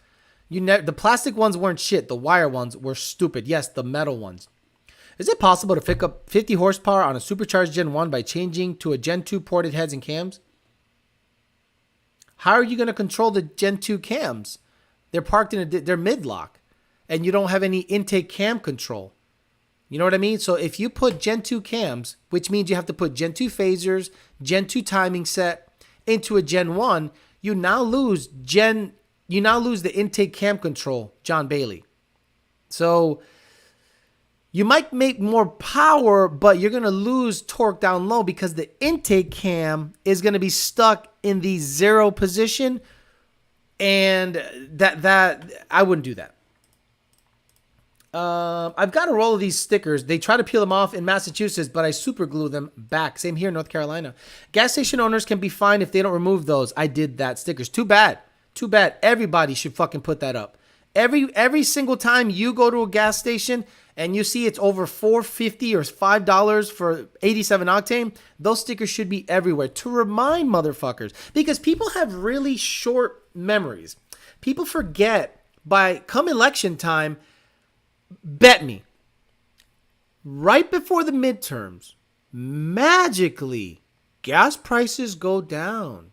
The plastic ones weren't shit. The wire ones were stupid. Yes, the metal ones. Is it possible to pick up 50 horsepower on a supercharged Gen 1 by changing to a Gen 2 ported heads and cams? How are you going to control the Gen 2 cams? They're parked they're mid-lock, and you don't have any intake cam control. You know what I mean? So if you put Gen 2 cams, which means you have to put Gen 2 phasers, Gen 2 timing set into a Gen 1, you now lose the intake cam control, John Bailey. So you might make more power, but you're going to lose torque down low because the intake cam is going to be stuck in the zero position. And that I wouldn't do that. I've got a roll of these stickers. They try to peel them off in Massachusetts, but I super glue them back. Same here in North Carolina. Gas station owners can be fined if they don't remove those. I did that. Stickers. Too bad. Everybody should fucking put that up. Every single time you go to a gas station and you see it's over $4.50 or $5 for 87 octane, those stickers should be everywhere to remind motherfuckers, because people have really short memories. People forget by come election time. Bet me, right before the midterms, magically, gas prices go down.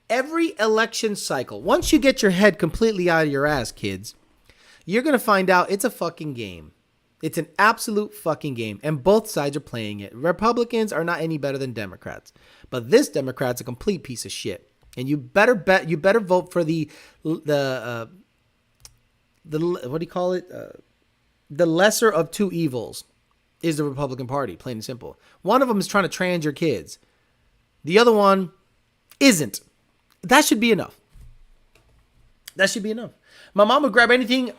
Every election cycle, once you get your head completely out of your ass, kids, you're going to find out it's a fucking game. It's an absolute fucking game, and both sides are playing it. Republicans are not any better than Democrats, but this Democrat's a complete piece of shit. And you better vote for the what do you call it? The lesser of two evils is the Republican Party, plain and simple. One of them is trying to trans your kids. The other one isn't. That should be enough. That should be enough. My mom would grab anything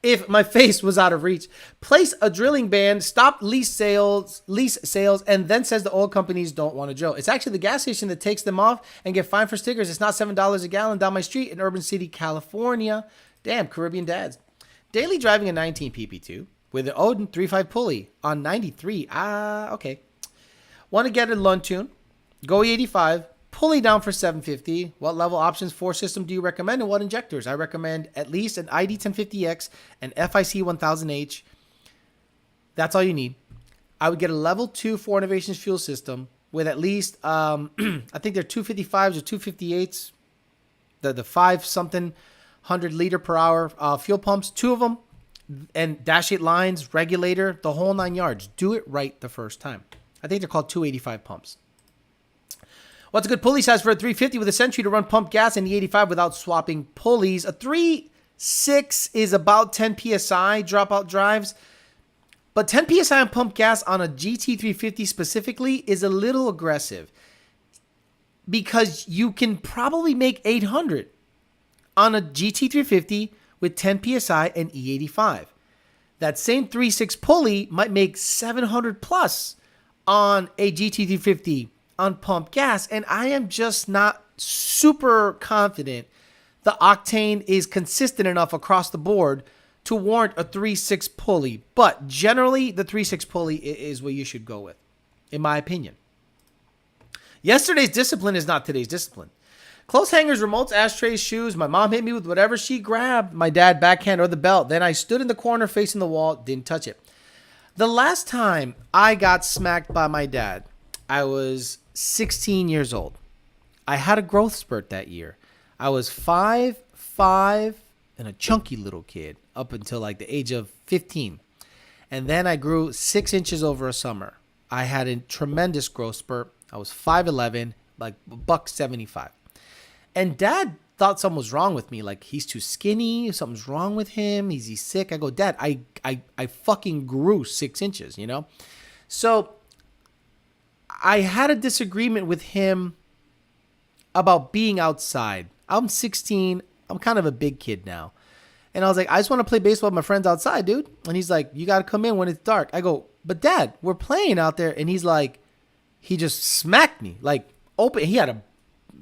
if my face was out of reach. Place a drilling ban, stop lease sales, and then says the oil companies don't want to drill. It's actually the gas station that takes them off and get fined for stickers. It's not $7 a gallon down my street in Urban City, California. Damn, Caribbean dads. Daily driving a 19 PP2 with an Odin 3.5 pulley on 93. Okay. Want to get a Lund tune? Go E85. Pulley down for $750. What level options for system do you recommend, and what injectors? I recommend at least an ID 1050X and FIC 1000H. That's all you need. I would get a level 2 for Innovations fuel system with at least, I think they're 255s or 258s. The 5 something 100 liter per hour fuel pumps, 2 of them, and dash 8 lines, regulator, the whole 9 yards. Do it right the first time. I think they're called 285 pumps. What's a good pulley size for a 350 with a Century to run pump gas in the 85 without swapping pulleys? A 3.6 is about 10 PSI dropout drives. But 10 PSI on pump gas on a GT350 specifically is a little aggressive. Because you can probably make 800 on a GT350 with 10 PSI and E85. That same 3.6 pulley might make 700 plus on a GT350 on pump gas, and I am just not super confident the octane is consistent enough across the board to warrant a 3.6 pulley. But generally, the 3.6 pulley is what you should go with, in my opinion. Yesterday's discipline is not today's discipline. Clothes hangers, remotes, ashtrays, shoes. My mom hit me with whatever she grabbed. My dad backhand or the belt. Then I stood in the corner facing the wall, didn't touch it. The last time I got smacked by my dad, I was 16 years old. I had a growth spurt that year. I was 5'5" and a chunky little kid up until like the age of 15. And then I grew 6 inches over a summer. I had a tremendous growth spurt. I was 5'11", like $175. And Dad thought something was wrong with me. Like, he's too skinny. Something's wrong with him. Is he sick? I go, Dad, I fucking grew 6 inches, you know? So I had a disagreement with him about being outside. I'm 16. I'm kind of a big kid now. And I was like, I just want to play baseball with my friends outside, dude. And he's like, you got to come in when it's dark. I go, but Dad, we're playing out there. And he's like, he just smacked me. Like, open. He had a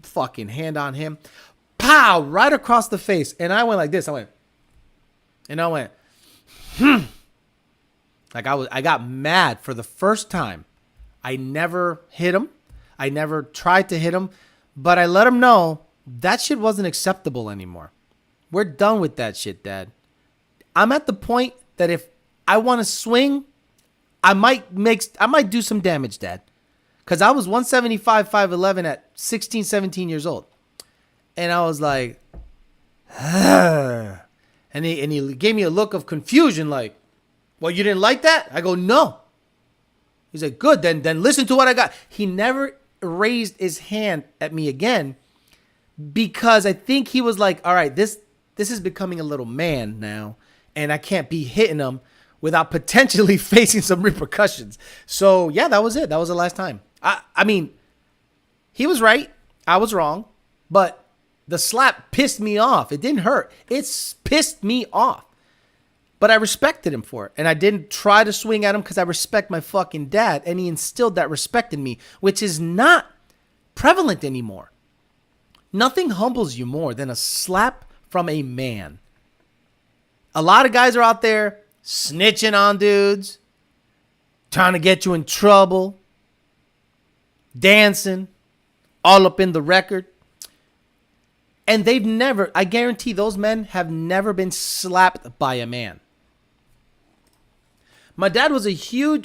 fucking hand on him. Pow! Right across the face. And I went like this. I went. Like, I got mad for the first time. I never hit him. I never tried to hit him. But I let him know that shit wasn't acceptable anymore. We're done with that shit, Dad. I'm at the point that if I want to swing, I might do some damage, Dad. Because I was 175, 5'11" at 16, 17 years old. And I was like, and he gave me a look of confusion, like, well, you didn't like that? I go, no. He's like, good, then listen to what I got. He never raised his hand at me again because I think he was like, all right, this is becoming a little man now, and I can't be hitting him without potentially facing some repercussions. So, yeah, that was it. That was the last time. I mean, he was right. I was wrong. But the slap pissed me off. It didn't hurt. It pissed me off. But I respected him for it. And I didn't try to swing at him because I respect my fucking dad. And he instilled that respect in me, which is not prevalent anymore. Nothing humbles you more than a slap from a man. A lot of guys are out there snitching on dudes, trying to get you in trouble, dancing, all up in the record. And they've never, I guarantee those men have never been slapped by a man. My dad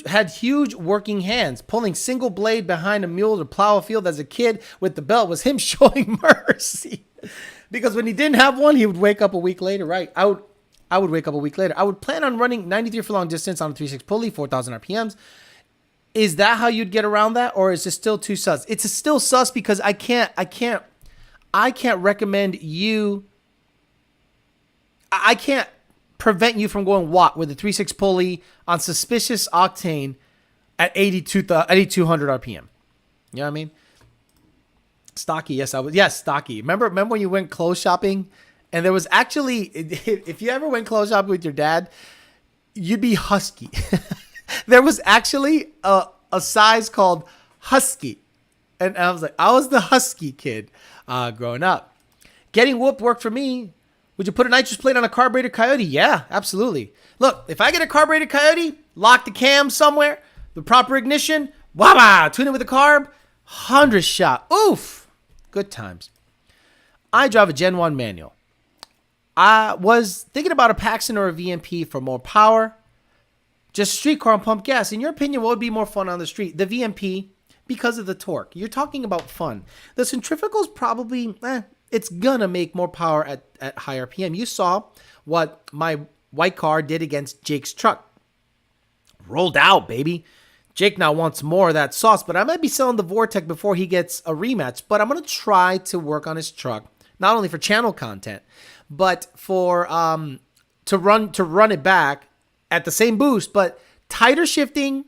had huge working hands. Pulling single blade behind a mule to plow a field as a kid with the belt was him showing mercy. Because when he didn't have one, he would wake up a week later, right? I would wake up a week later. I would plan on running 93 for long distance on a 3.6 pulley, 4,000 RPMs. Is that how you'd get around that, or is it still too sus? It's still sus because I can't recommend you. I can't prevent you from going watt with a 3.6 pulley on suspicious octane at 8,200 RPM. You know what I mean? Stocky, yes, I was. Yes, stocky. Remember when you went clothes shopping, and there was actually, if you ever went clothes shopping with your dad, you'd be husky. There was actually a size called husky, and I was the husky kid growing up. Getting whooped worked for me. Would you put a nitrous plate on a carbureted Coyote? Yeah, absolutely. Look, if I get a carbureted Coyote, lock the cam somewhere, the proper ignition, wah, tune it with a carb, 100 shot. Oof, good times. I drive a Gen 1 manual. I was thinking about a Paxton or a VMP for more power. Just street car and pump gas. In your opinion, what would be more fun on the street? The VMP, because of the torque. You're talking about fun. The centrifugal's probably, it's gonna make more power at high RPM. You saw what my white car did against Jake's truck. Rolled out, baby. Jake now wants more of that sauce, but I might be selling the Vortec before he gets a rematch. But I'm gonna try to work on his truck, not only for channel content, but for to run it back at the same boost, but tighter shifting,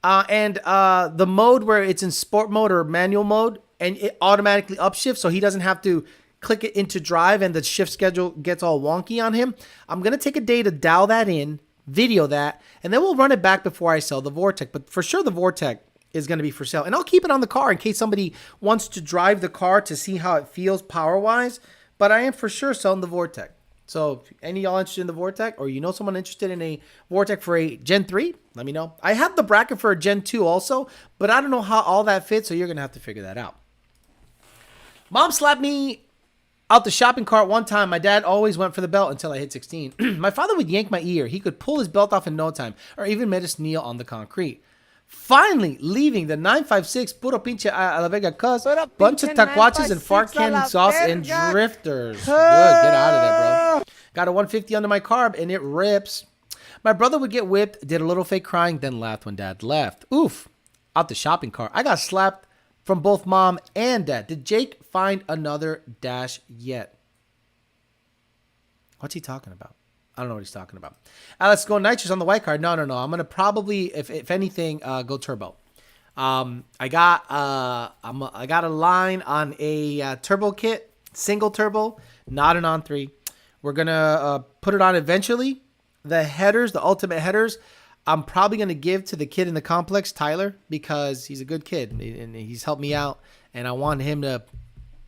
and the mode where it's in sport mode or manual mode, and it automatically upshifts, so he doesn't have to click it into drive and the shift schedule gets all wonky on him. I'm gonna take a day to dial that in, video that, and then we'll run it back before I sell the Vortec. But for sure, the Vortec is gonna be for sale, and I'll keep it on the car in case somebody wants to drive the car to see how it feels power wise. But I am for sure selling the Vortec. So if any of y'all interested in the Vortec, or you know someone interested in a Vortec for a Gen 3, let me know. I have the bracket for a Gen 2 also, but I don't know how all that fits, so you're going to have to figure that out. Mom slapped me out the shopping cart one time. My dad always went for the belt until I hit 16. My father would yank my ear. He could pull his belt off in no time, or even made us kneel on the concrete. Finally leaving the 956 Puro Pinche a la Vega Cuz, bunch of taquaches and fart candy sauce and drifters. Good, get out of there, bro. Got a 150 under my carb and it rips. My brother would get whipped, did a little fake crying, then laughed when dad left. Oof, out the shopping cart. I got slapped from both mom and dad. Did Jake find another dash yet? What's he talking about? I don't know what he's talking about. Let's go nitrous on the white card. No. I'm gonna probably, if anything, go turbo. I got a line on a turbo kit, single turbo, not an on 3. We're gonna put it on eventually. The headers, the ultimate headers, I'm probably gonna give to the kid in the complex, Tyler, because he's a good kid and he's helped me out, and I want him to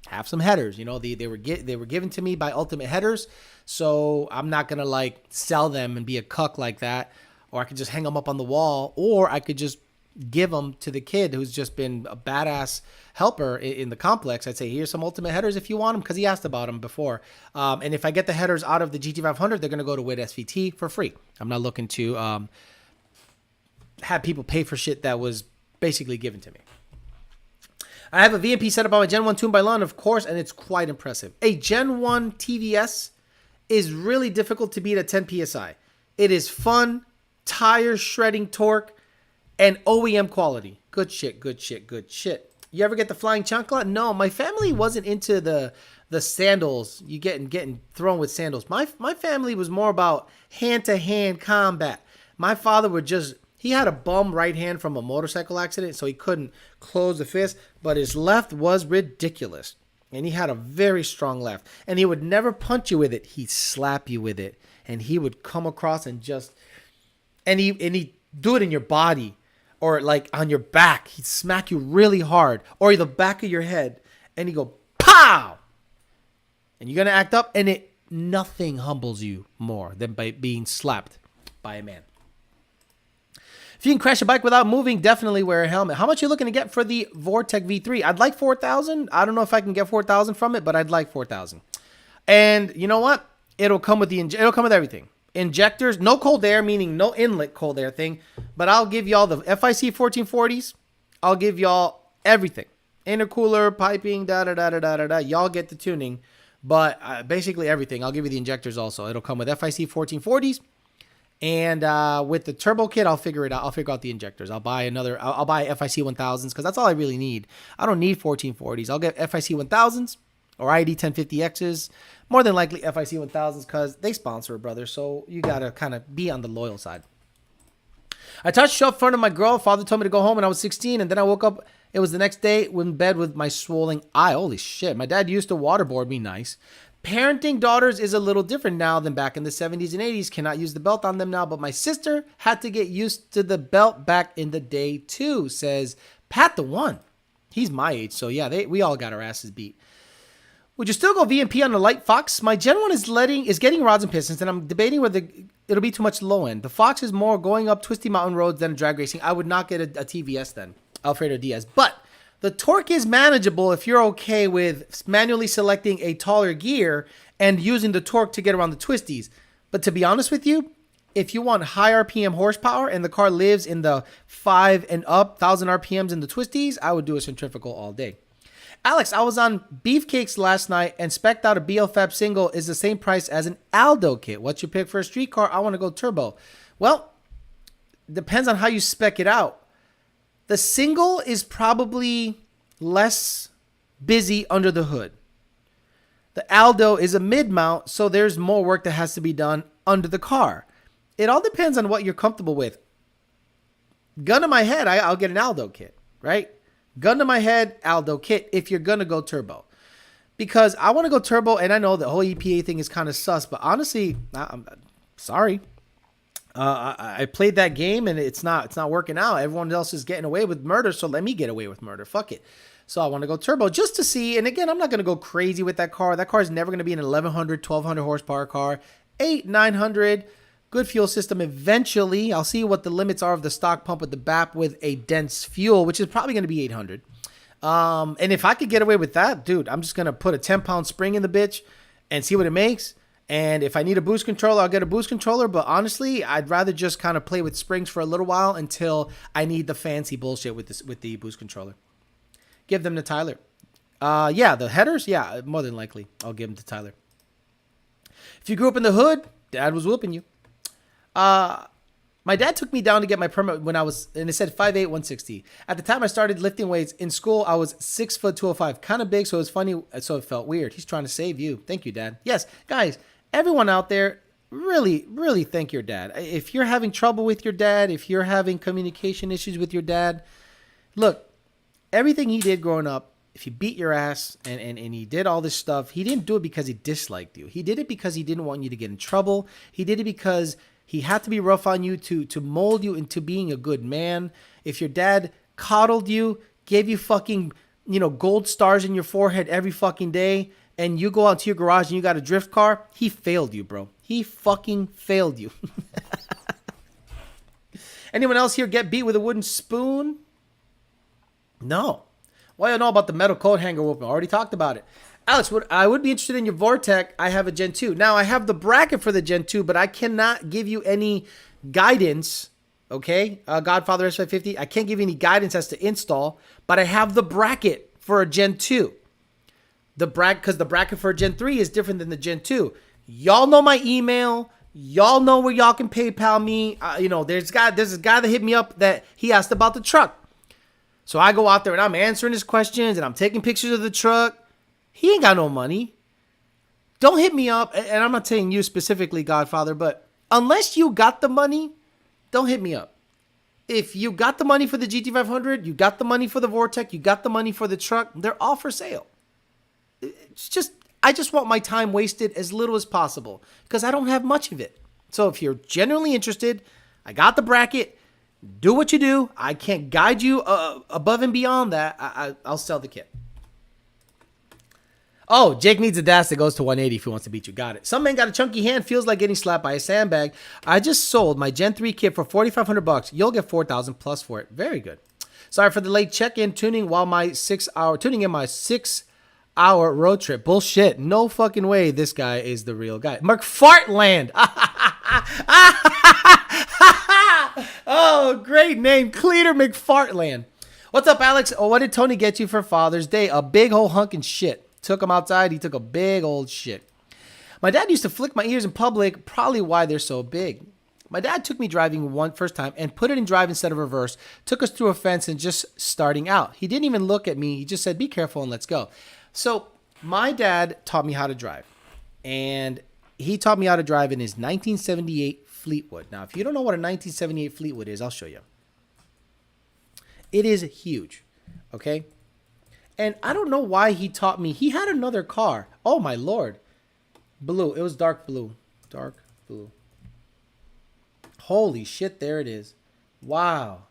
have some headers. You know, they were given to me by Ultimate Headers, so I'm not gonna like sell them and be a cuck like that. Or I could just hang them up on the wall, or I could just give them to the kid who's just been a badass helper in the complex. I'd say, here's some Ultimate Headers if you want them, because he asked about them before. And if I get the headers out of the GT500, they're gonna go to WIT SVT for free. I'm not looking to have people pay for shit that was basically given to me. I have a VMP set up on my Gen 1 tuned by Lund, of course, and it's quite impressive. A Gen 1 TVS is really difficult to beat at 10 PSI. It is fun, tire shredding torque, and OEM quality. Good shit, good shit, good shit. You ever get the flying chancla? No, my family wasn't into the sandals. You getting thrown with sandals. My family was more about hand-to-hand combat. My father would just... He had a bum right hand from a motorcycle accident, so he couldn't close the fist, but his left was ridiculous. And he had a very strong left. And he would never punch you with it. He'd slap you with it. And he would come across and just... And he'd do it in your body or like on your back. He'd smack you really hard, or the back of your head. And he'd go, pow! And you're going to act up, and nothing humbles you more than by being slapped by a man. If you can crash a bike without moving, definitely wear a helmet. How much are you looking to get for the Vortec V3? I'd like 4,000. I don't know if I can get 4,000 from it, but I'd like 4,000. And you know what? It'll come with it'll come with everything. Injectors, no cold air, meaning no inlet cold air thing. But I'll give y'all the FIC 1440s. I'll give y'all everything. Intercooler, piping, da-da-da-da-da-da-da. Y'all get the tuning. But basically everything. I'll give you the injectors also. It'll come with FIC 1440s. And with the turbo kit, I'll figure it out. I'll figure out the injectors. I'll buy I'll buy FIC 1000s because that's all I really need. I don't need 1440s. I'll get FIC 1000s or ID 1050Xs. More than likely FIC 1000s because they sponsor a brother. So you got to kind of be on the loyal side. I touched up in front of my girl. Father told me to go home when I was 16. And then I woke up. It was the next day in bed with my swollen eye. Holy shit. My dad used to waterboard me nice. Parenting daughters is a little different now than back in the 70s and 80s. Cannot use the belt on them now, but my sister had to get used to the belt back in the day too, says Pat the One. He's my age, so yeah, we all got our asses beat. Would you still go VMP on the Light Fox? My Gen 1 is getting rods and pistons, and I'm debating whether it'll be too much low end. The Fox is more going up twisty mountain roads than drag racing. I would not get a TVS then, Alfredo Diaz, but the torque is manageable if you're okay with manually selecting a taller gear and using the torque to get around the twisties. But to be honest with you, if you want high RPM horsepower and the car lives in the 5 and up 1000 RPMs in the twisties, I would do a centrifugal all day. Alex, I was on Beefcakes last night and spec'd out a BLFAB single is the same price as an Aldo kit. What's your pick for a street car? I want to go turbo. Well, depends on how you spec it out. The single is probably less busy under the hood. The Aldo is a mid-mount, so there's more work that has to be done under the car. It all depends on what you're comfortable with. Gun to my head, I'll get an Aldo kit, right? Gun to my head, Aldo kit if you're going to go turbo. Because I want to go turbo, and I know the whole EPA thing is kind of sus, but honestly, I'm sorry. I played that game and it's not working out. Everyone else is getting away with murder, so let me get away with murder. Fuck it. So I want to go turbo just to see. And again, I'm not going to go crazy with that car. That car is never going to be an 1100, 1200 horsepower car. 900, good fuel system. Eventually, I'll see what the limits are of the stock pump with the BAP with a dense fuel, which is probably going to be 800. And if I could get away with that, dude, I'm just going to put a 10-pound spring in the bitch and see what it makes. And if I need a boost controller, I'll get a boost controller. But honestly, I'd rather just kind of play with springs for a little while until I need the fancy bullshit with the boost controller. Give them to Tyler. Yeah, the headers, yeah, more than likely, I'll give them to Tyler. If you grew up in the hood, Dad was whooping you. My dad took me down to get my permit when I was, and it said 5'8", 160. At the time I started lifting weights in school, I was 6 foot 205, kind of big, so it was funny, so it felt weird. He's trying to save you. Thank you, Dad. Yes, guys. Everyone out there, really, really thank your dad. If you're having trouble with your dad, if you're having communication issues with your dad, look, everything he did growing up, if he beat your ass and he did all this stuff, he didn't do it because he disliked you. He did it because he didn't want you to get in trouble. He did it because he had to be rough on you to mold you into being a good man. If your dad coddled you, gave you fucking, gold stars in your forehead every fucking day, and you go out to your garage and you got a drift car, he failed you, bro. He fucking failed you. Anyone else here get beat with a wooden spoon? No. Well, I know about the metal coat hanger whooping. I already talked about it. Alex, I would be interested in your Vortec. I have a Gen 2. Now, I have the bracket for the Gen 2, but I cannot give you any guidance, okay? Godfather S550, I can't give you any guidance as to install, but I have the bracket for a Gen 2. Because the bracket for a Gen 3 is different than the Gen 2. Y'all know my email. Y'all know where y'all can PayPal me. There's this guy that hit me up that he asked about the truck. So I go out there and I'm answering his questions and I'm taking pictures of the truck. He ain't got no money. Don't hit me up. And I'm not saying you specifically, Godfather, but unless you got the money, don't hit me up. If you got the money for the GT500, you got the money for the Vortec, you got the money for the truck, they're all for sale. I just want my time wasted as little as possible because I don't have much of it. So if you're genuinely interested, I got the bracket. Do what you do. I can't guide you above and beyond that. I'll sell the kit. Oh, Jake needs a dash that goes to 180 if he wants to beat you. Got it. Some man got a chunky hand, feels like getting slapped by a sandbag. I just sold my Gen 3 kit for $4,500. You'll get $4,000 plus for it. Very good. Sorry for the late check-in tuning while tuning in my 6-hour road trip. Bullshit. No fucking way this guy is the real guy. McFartland. Oh, great name. Cleater McFartland. What's up, Alex? Oh, what did Tony get you for Father's Day? A big whole hunkin' shit. Took him outside. He took a big old shit. My dad used to flick my ears in public, probably why they're so big. My dad took me driving first time and put it in drive instead of reverse, took us through a fence and just starting out. He didn't even look at me. He just said, be careful and let's go. So my dad taught me how to drive. And he taught me how to drive in his 1978 Fleetwood. Now, if you don't know what a 1978 Fleetwood is, I'll show you. It is huge, okay? And I don't know why he taught me. He had another car. Oh, my Lord. Blue. It was dark blue. Dark blue. Holy shit, there it is. Wow.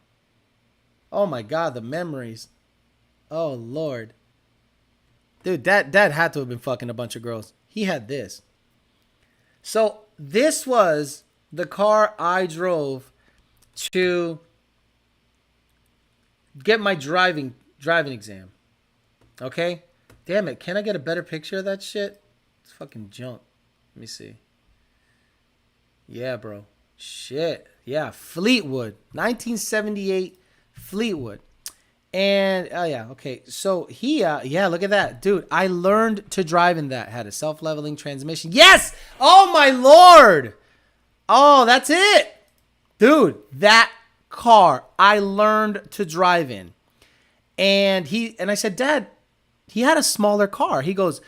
Oh, my God, the memories. Oh, Lord. Dude, Dad had to have been fucking a bunch of girls. He had this. So this was the car I drove to get my driving exam. Okay? Damn it. Can I get a better picture of that shit? It's fucking junk. Let me see. Yeah, bro. Shit. Yeah, Fleetwood. 1978 Fleetwood. And, oh yeah, okay. So yeah, look at that. Dude, I learned to drive in that. Had a self-leveling transmission. Yes! Oh my Lord! Oh, that's it! Dude, that car I learned to drive in. And I said, Dad, he had a smaller car. He goes,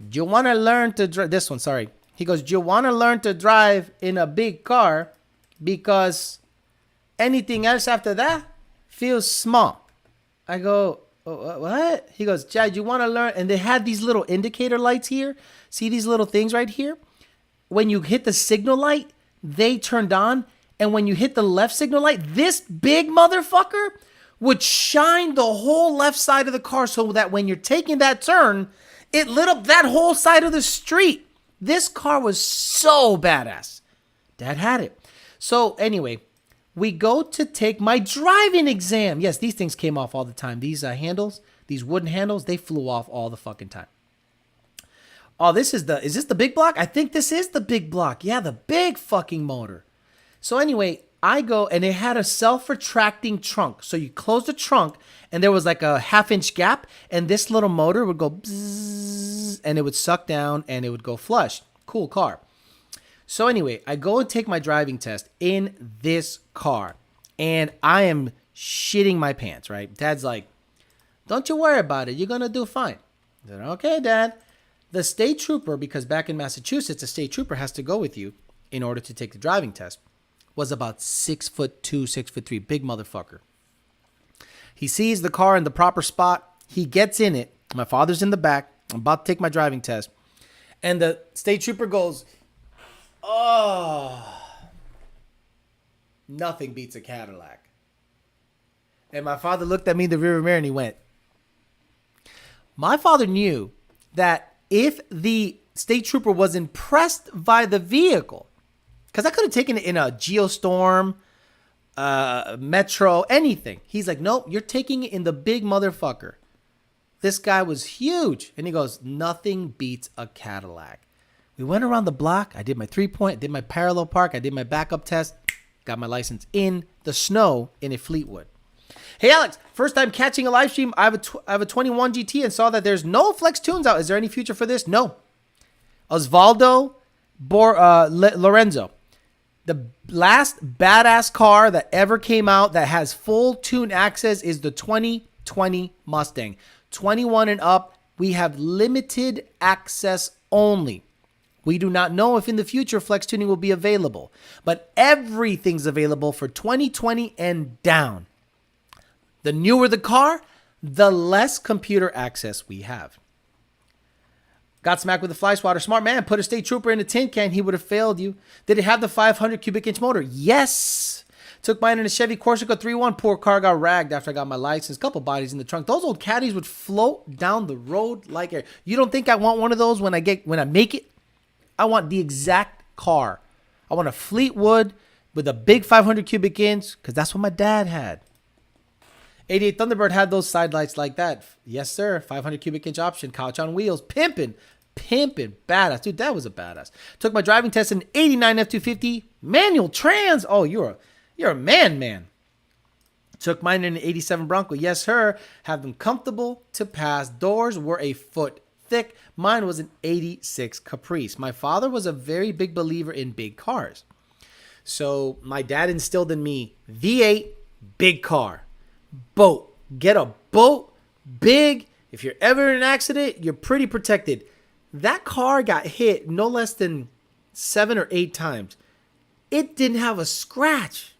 do you want to learn to drive? This one, sorry. He goes, do you want to learn to drive in a big car? Because anything else after that feels small. I go, oh, what? He goes, Chad, you want to learn? And they had these little indicator lights here. See these little things right here? When you hit the signal light, they turned on. And when you hit the left signal light, this big motherfucker would shine the whole left side of the car so that when you're taking that turn, it lit up that whole side of the street. This car was so badass. Dad had it. So anyway, we go to take my driving exam. Yes, these things came off all the time. These handles, these wooden handles, they flew off all the fucking time. Oh, is this the big block? I think this is the big block. Yeah, the big fucking motor. So anyway, I go and it had a self-retracting trunk. So you close the trunk and there was like a 1/2-inch gap and this little motor would go bzzz, and it would suck down and it would go flush. Cool car. So anyway, I go and take my driving test in this car and I am shitting my pants, right? Dad's like, don't you worry about it. You're going to do fine. I said, okay, Dad. The state trooper, because back in Massachusetts, a state trooper has to go with you in order to take the driving test, was about 6'2", 6'3", big motherfucker. He sees the car in the proper spot. He gets in it. My father's in the back. I'm about to take my driving test. And the state trooper goes, oh, nothing beats a Cadillac. And my father looked at me in the rearview mirror and he went, my father knew that if the state trooper was impressed by the vehicle, because I could have taken it in a Geostorm, Metro, anything. He's like, nope, you're taking it in the big motherfucker. This guy was huge. And he goes, nothing beats a Cadillac. We went around the block. I did my 3-point, did my parallel park. I did my backup test. Got my license in the snow in a Fleetwood. Hey, Alex, first time catching a live stream. I have a 21 GT and saw that there's no Flex Tunes out. Is there any future for this? No. Osvaldo Lorenzo. The last badass car that ever came out that has full tune access is the 2020 Mustang. 21 and up, we have limited access only. We do not know if in the future flex tuning will be available, but everything's available for 2020 and down. The newer the car, the less computer access we have. Got smacked with a fly swatter. Smart man, put a state trooper in a tin can, he would have failed you. Did it have the 500 cubic inch motor? Yes. Took mine in a Chevy Corsica 3.1. Poor car got ragged after I got my license. Couple bodies in the trunk. Those old caddies would float down the road like air. You don't think I want one of those when I make it? I want the exact car. I want a Fleetwood with a big 500 cubic inch because that's what my dad had. 88 Thunderbird had those side lights like that. Yes, sir. 500 cubic inch option. Couch on wheels. Pimping. Badass. Dude, that was a badass. Took my driving test in 89 F250. Manual trans. Oh, you're a man. Took mine in an 87 Bronco. Yes, sir. Have them comfortable to pass. Doors were a foot thick. Mine was an 86 Caprice. My father was a very big believer in big cars. So my dad instilled in me V8, big car, boat. Get a boat, big. If you're ever in an accident, you're pretty protected. That car got hit no less than 7 or 8 times. It didn't have a scratch.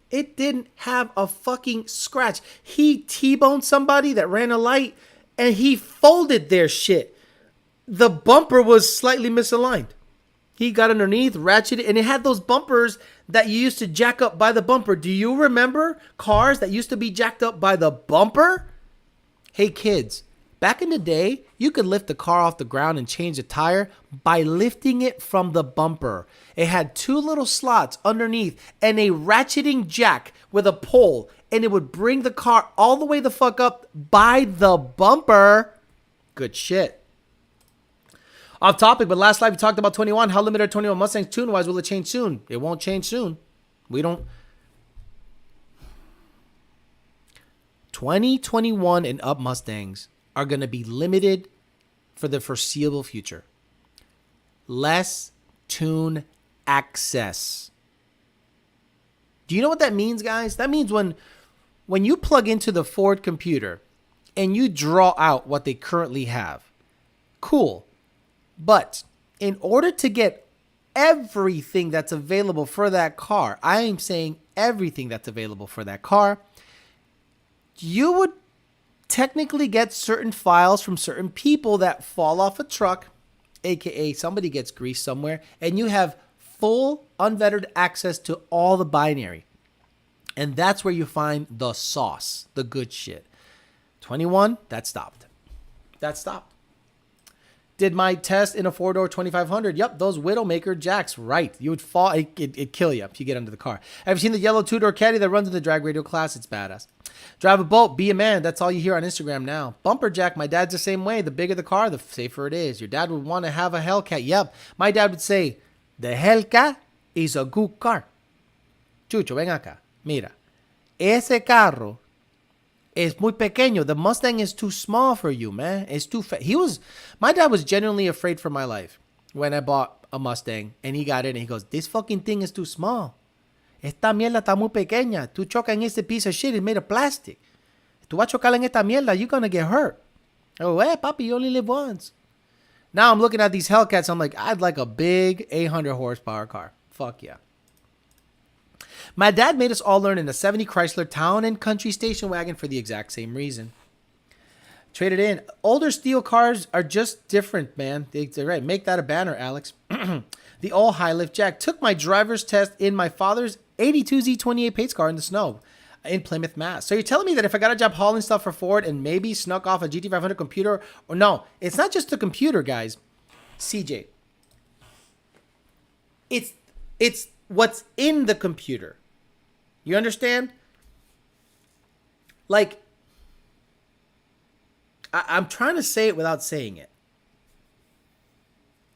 It didn't have a fucking scratch. He T-boned somebody that ran a light and he folded their shit. The bumper was slightly misaligned. He got underneath, ratcheted, and it had those bumpers that you used to jack up by the bumper. Do you remember cars that used to be jacked up by the bumper? Hey kids, back in the day, you could lift the car off the ground and change the tire by lifting it from the bumper. It had 2 little slots underneath and a ratcheting jack with a pole, and it would bring the car all the way the fuck up by the bumper. Good shit. Off topic, but last live we talked about 21. How limited are 21 Mustangs tune-wise? Will it change soon? It won't change soon. We don't. 2021 and up Mustangs are going to be limited for the foreseeable future. Less tune access. Do you know what that means, guys? That means when you plug into the Ford computer and you draw out what they currently have, cool. But in order to get everything that's available for that car, I am saying everything that's available for that car, you would technically get certain files from certain people that fall off a truck, aka somebody gets greased somewhere, and you have full unvetted access to all the binary. And that's where you find the sauce, the good shit. 21, that stopped. That stopped. Did my test in a 4-door 2500. Yep, those Widowmaker jacks. Right. You would fall. It'd kill you if you get under the car. Have you seen the yellow 2-door caddy that runs in the drag radio class? It's badass. Drive a boat. Be a man. That's all you hear on Instagram now. Bumper jack. My dad's the same way. The bigger the car, the safer it is. Your dad would want to have a Hellcat. Yep. My dad would say, the Hellcat is a good car. Chucho, ven acá. Mira. Ese carro es muy pequeño. The Mustang is too small for you, man. It's too fat. My dad was genuinely afraid for my life when I bought a Mustang and he got in and he goes, this fucking thing is too small. Esta mierda está muy pequeña. Tú chocas en ese piece of shit. It's made of plastic. Tú vas a chocar en esta mierda. You're going to get hurt. Oh, hey, papi, you only live once. Now I'm looking at these Hellcats. I'm like, I'd like a big 800 horsepower car. Fuck yeah. My dad made us all learn in a 70 Chrysler Town and Country station wagon for the exact same reason. Traded in. Older steel cars are just different, man. They're right. Make that a banner, Alex. The all high lift jack. Took my driver's test in my father's 82 Z28 Pace car in the snow in Plymouth, Mass. So you're telling me that if I got a job hauling stuff for Ford and maybe snuck off a GT500 computer, or no, it's not just the computer, guys. CJ. It's what's in the computer. You understand? Like, I'm trying to say it without saying it.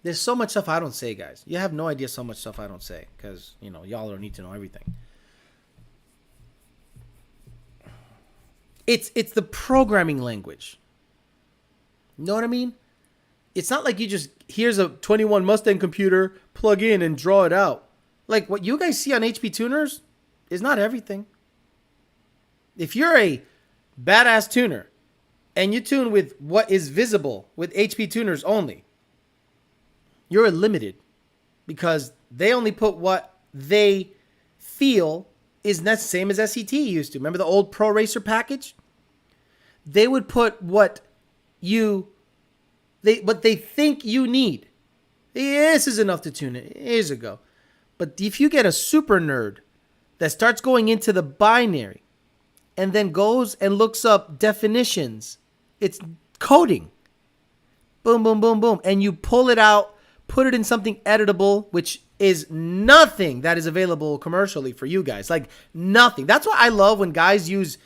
There's so much stuff I don't say, guys. You have no idea so much stuff I don't say because, y'all don't need to know everything. It's the programming language. You know what I mean? It's not like you just, here's a 21 Mustang computer, plug in and draw it out. Like what you guys see on HP tuners is not everything. If you're a badass tuner and you tune with what is visible with HP tuners only, you're limited because they only put what they feel is the same as SCT used to. Remember the old Pro Racer package? They would put what they think you need. This is enough to tune it. Here's a go. But if you get a super nerd that starts going into the binary and then goes and looks up definitions, it's coding. Boom, boom, boom, boom. And you pull it out, put it in something editable, which is nothing that is available commercially for you guys. Like nothing. That's why I love when guys use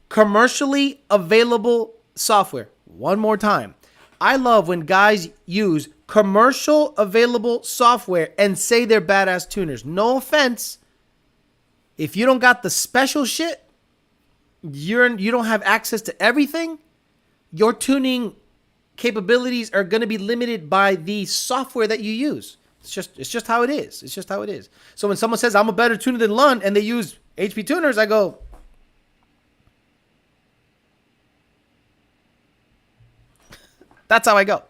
commercially available software. One more time. I love when guys use commercial available software and say they're badass tuners. No offense. If you don't got the special shit, you don't have access to everything, you're tuning capabilities are going to be limited by the software that you use. It's just how it is. It's just how it is. So when someone says I'm a better tuner than Lund and they use HP tuners, I go, that's how I go.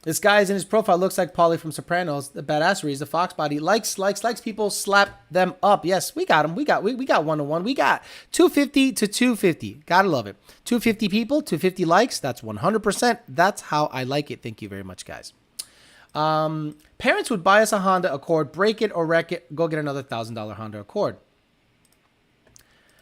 This guy is in his profile looks like Paulie from Sopranos. The badassery is the fox body. Likes people, slap them up. Yes, we got him. We got 1-1. We got 250 to 250. Gotta love it. 250 people, 250 likes. That's 100%. That's how I like it. Thank you very much, guys. Parents would buy us a Honda Accord, break it or wreck it, go get another $1,000 Honda Accord.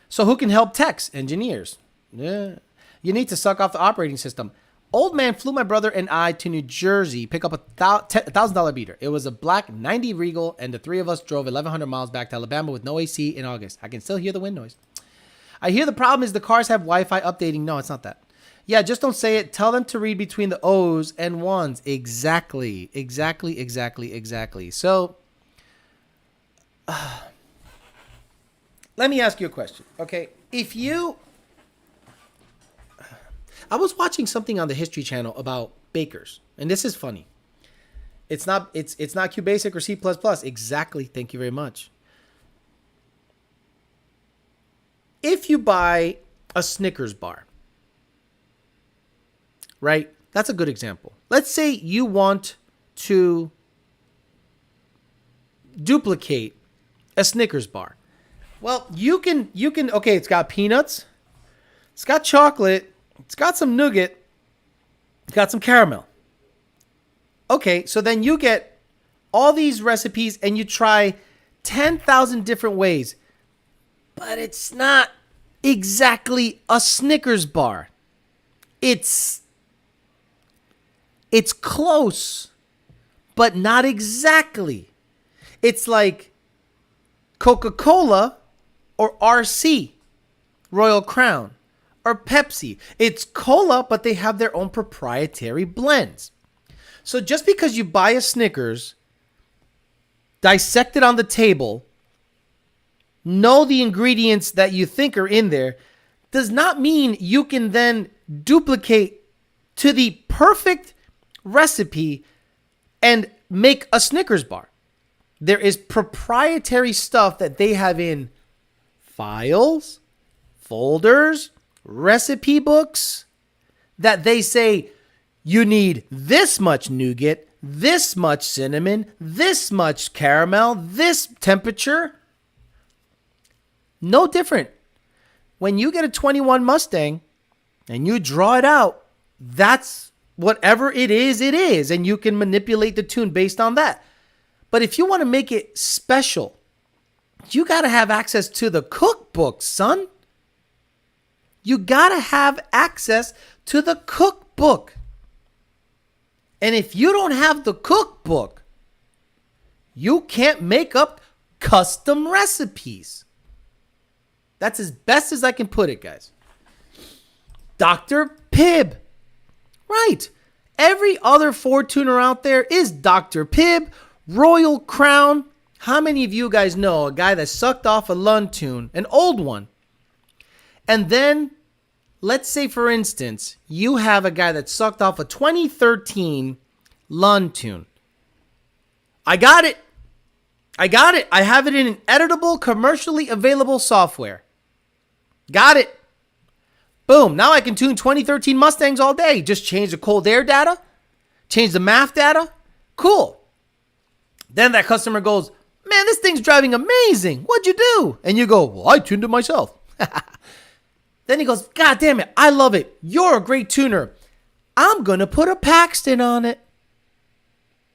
So who can help techs, engineers? Yeah. You need to suck off the operating system. Old man flew my brother and I to New Jersey, pick up a $1,000 beater. It was a black 90 Regal, and the three of us drove 1,100 miles back to Alabama with no AC in August. I can still hear the wind noise. I hear the problem is the cars have Wi-Fi updating. No, it's not that. Yeah, just don't say it. Tell them to read between the O's and ones. Exactly. So, let me ask you a question, okay? I was watching something on the History Channel about bakers, and this is funny. It's not QBasic or C++. Exactly. Thank you very much. If you buy a Snickers bar, right? That's a good example. Let's say you want to duplicate a Snickers bar. Well, you can, okay, it's got peanuts, it's got chocolate, it's got some nougat, it's got some caramel. Okay, so then you get all these recipes and you try 10,000 different ways, but it's not exactly a Snickers bar. It's close, but not exactly. It's like Coca-Cola or RC, Royal Crown, or Pepsi. It's cola, but they have their own proprietary blends. So just because you buy a Snickers, dissect it on the table, know the ingredients that you think are in there, does not mean you can then duplicate to the perfect recipe and make a Snickers bar. There is proprietary stuff that they have in files, folders, recipe books that they say you need this much nougat, this much cinnamon, this much caramel, this temperature. No different. When you get a 21 Mustang and you draw it out, that's whatever it is, and you can manipulate the tune based on that. But if you want to make it special, you got to have access to the cookbook, son. You got to have access to the cookbook. And if you don't have the cookbook, you can't make up custom recipes. That's as best as I can put it, guys. Dr. Pibb. Right. Every other Ford tuner out there is Dr. Pibb, Royal Crown. How many of you guys know a guy that sucked off a Lund tune, an old one? And then, let's say, for instance, you have a guy that sucked off a 2013 Lund tune. I got it. I have it in an editable, commercially available software. Got it. Boom. Now I can tune 2013 Mustangs all day. Just change the cold air data. Change the math data. Cool. Then that customer goes, man, this thing's driving amazing. What'd you do? And you go, well, I tuned it myself. Then he goes, God damn it. I love it. You're a great tuner. I'm going to put a Paxton on it.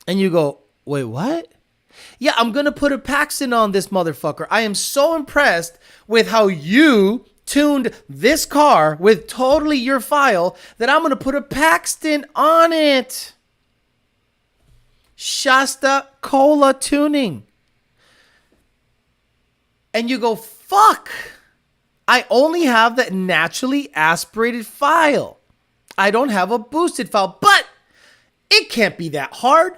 And you go, wait, what? Yeah, I'm going to put a Paxton on this motherfucker. I am so impressed with how you tuned this car with totally your file that I'm going to put a Paxton on it. Shasta Cola tuning. And you go, fuck. I only have that naturally aspirated file. I don't have a boosted file, but it can't be that hard.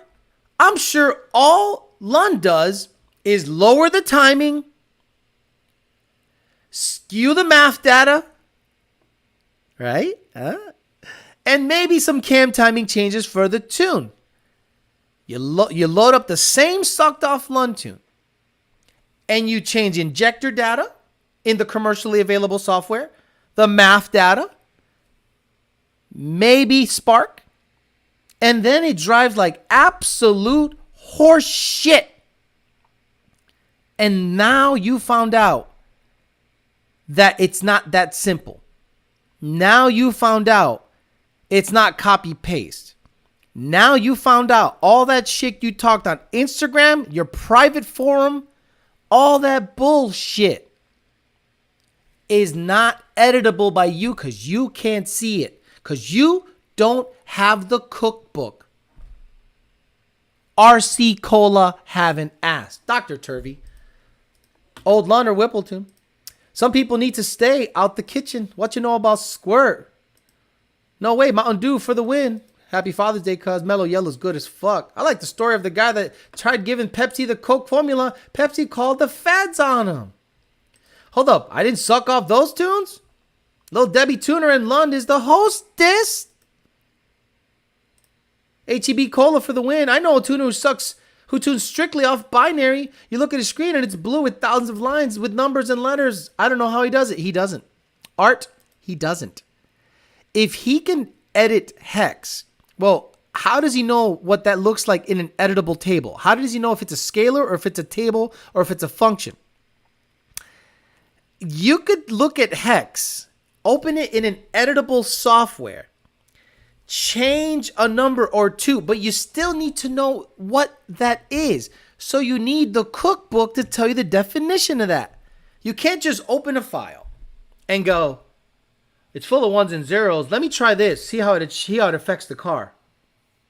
I'm sure all Lund does is lower the timing, skew the math data, right? and maybe some cam timing changes for the tune. You load up the same sucked off Lund tune, and you change injector data in the commercially available software, the MAF data, maybe Spark, and then it drives like absolute horse shit. And now you found out that it's not that simple. Now you found out it's not copy paste. Now you found out all that shit you talked on Instagram, your private forum, all that bullshit is not editable by you because you can't see it. Because you don't have the cookbook. RC Cola haven't asked. Dr. Turvey. Old Lund or Whippleton. Some people need to stay out the kitchen. What you know about squirt? No way, Mountain Dew for the win. Happy Father's Day, cuz Mellow Yellow's good as fuck. I like the story of the guy that tried giving Pepsi the Coke formula. Pepsi called the feds on him. Hold up, I didn't suck off those tunes? Lil Debbie Tuner and Lund is the hostess. HEB Cola for the win. I know a tuner who tunes strictly off binary. You look at his screen and it's blue with thousands of lines with numbers and letters. I don't know how he does it. He doesn't. Art, he doesn't. If he can edit hex, well, how does he know what that looks like in an editable table? How does he know if it's a scalar or if it's a table or if it's a function? You could look at hex, open it in an editable software, change a number or two, but you still need to know what that is. So you need the cookbook to tell you the definition of that. You can't just open a file and go, it's full of ones and zeros. Let me try this. See how it affects the car.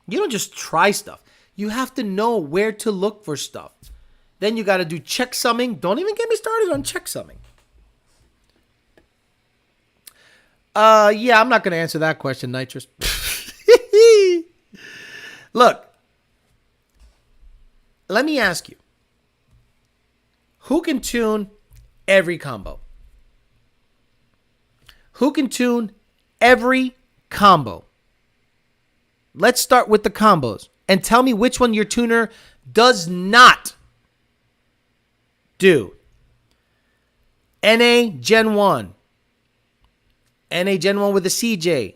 You don't just try stuff. You have to know where to look for stuff. Then you got to do checksumming. Don't even get me started on checksumming. Yeah, I'm not going to answer that question, Nitrous. Look, let me ask you. Who can tune every combo? Who can tune every combo? Let's start with the combos and tell me which one your tuner does not do. NA Gen 1. NA Gen 1 with the CJ.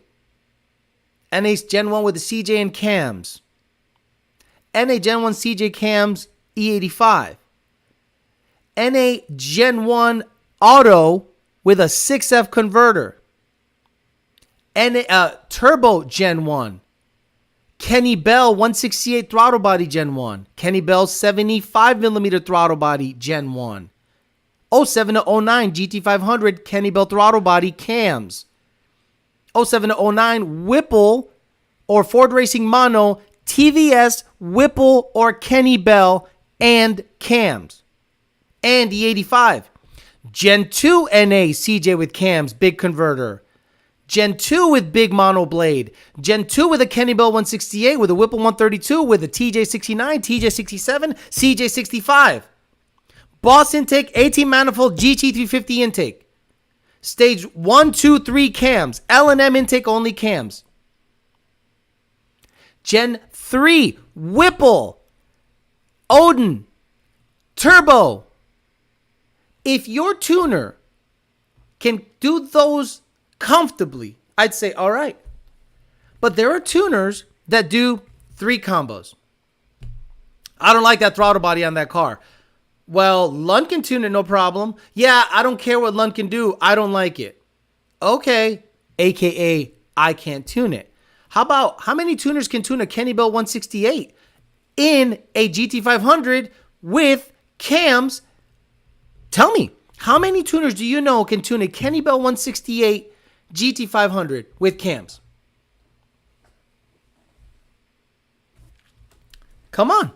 NA Gen 1 with the CJ and cams. NA Gen 1 CJ cams E85. NA Gen 1 auto with a 6F converter. NA Turbo Gen 1. Kenny Bell 168 throttle body Gen 1. Kenny Bell 75mm throttle body Gen 1. 07 to 09 GT500 Kenny Bell throttle body cams. 07 to 09 Whipple or Ford Racing Mono TVS Whipple or Kenny Bell and cams. And E85. Gen 2 NA CJ with cams, big converter. Gen 2 with big mono blade. Gen 2 with a Kenny Bell 168 with a Whipple 132 with a TJ69, TJ67, CJ65. Boss intake, 18 manifold, GT350 intake. Stage 1, 2, 3 cams. L&M intake only cams. Gen 3 Whipple, Odin, Turbo. If your tuner can do those comfortably, I'd say all right. But there are tuners that do 3 combos. I don't like that throttle body on that car. Well, Lund can tune it, no problem. Yeah, I don't care what Lund can do. I don't like it. Okay, AKA I can't tune it. How many tuners can tune a Kenny Bell 168 in a GT500 with cams? Tell me, how many tuners do you know can tune a Kenny Bell 168 GT500 with cams? Come on.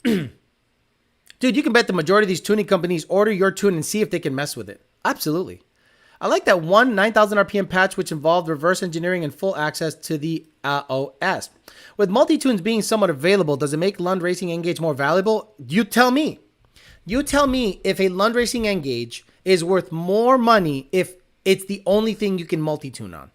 Dude, you can bet the majority of these tuning companies order your tune and see if they can mess with it. Absolutely. I like that one 9,000 RPM patch which involved reverse engineering and full access to the OS. With multi-tunes being somewhat available, does it make Lund Racing N-Gage more valuable? You tell me. You tell me if a Lund Racing N-Gage is worth more money if it's the only thing you can multi-tune on.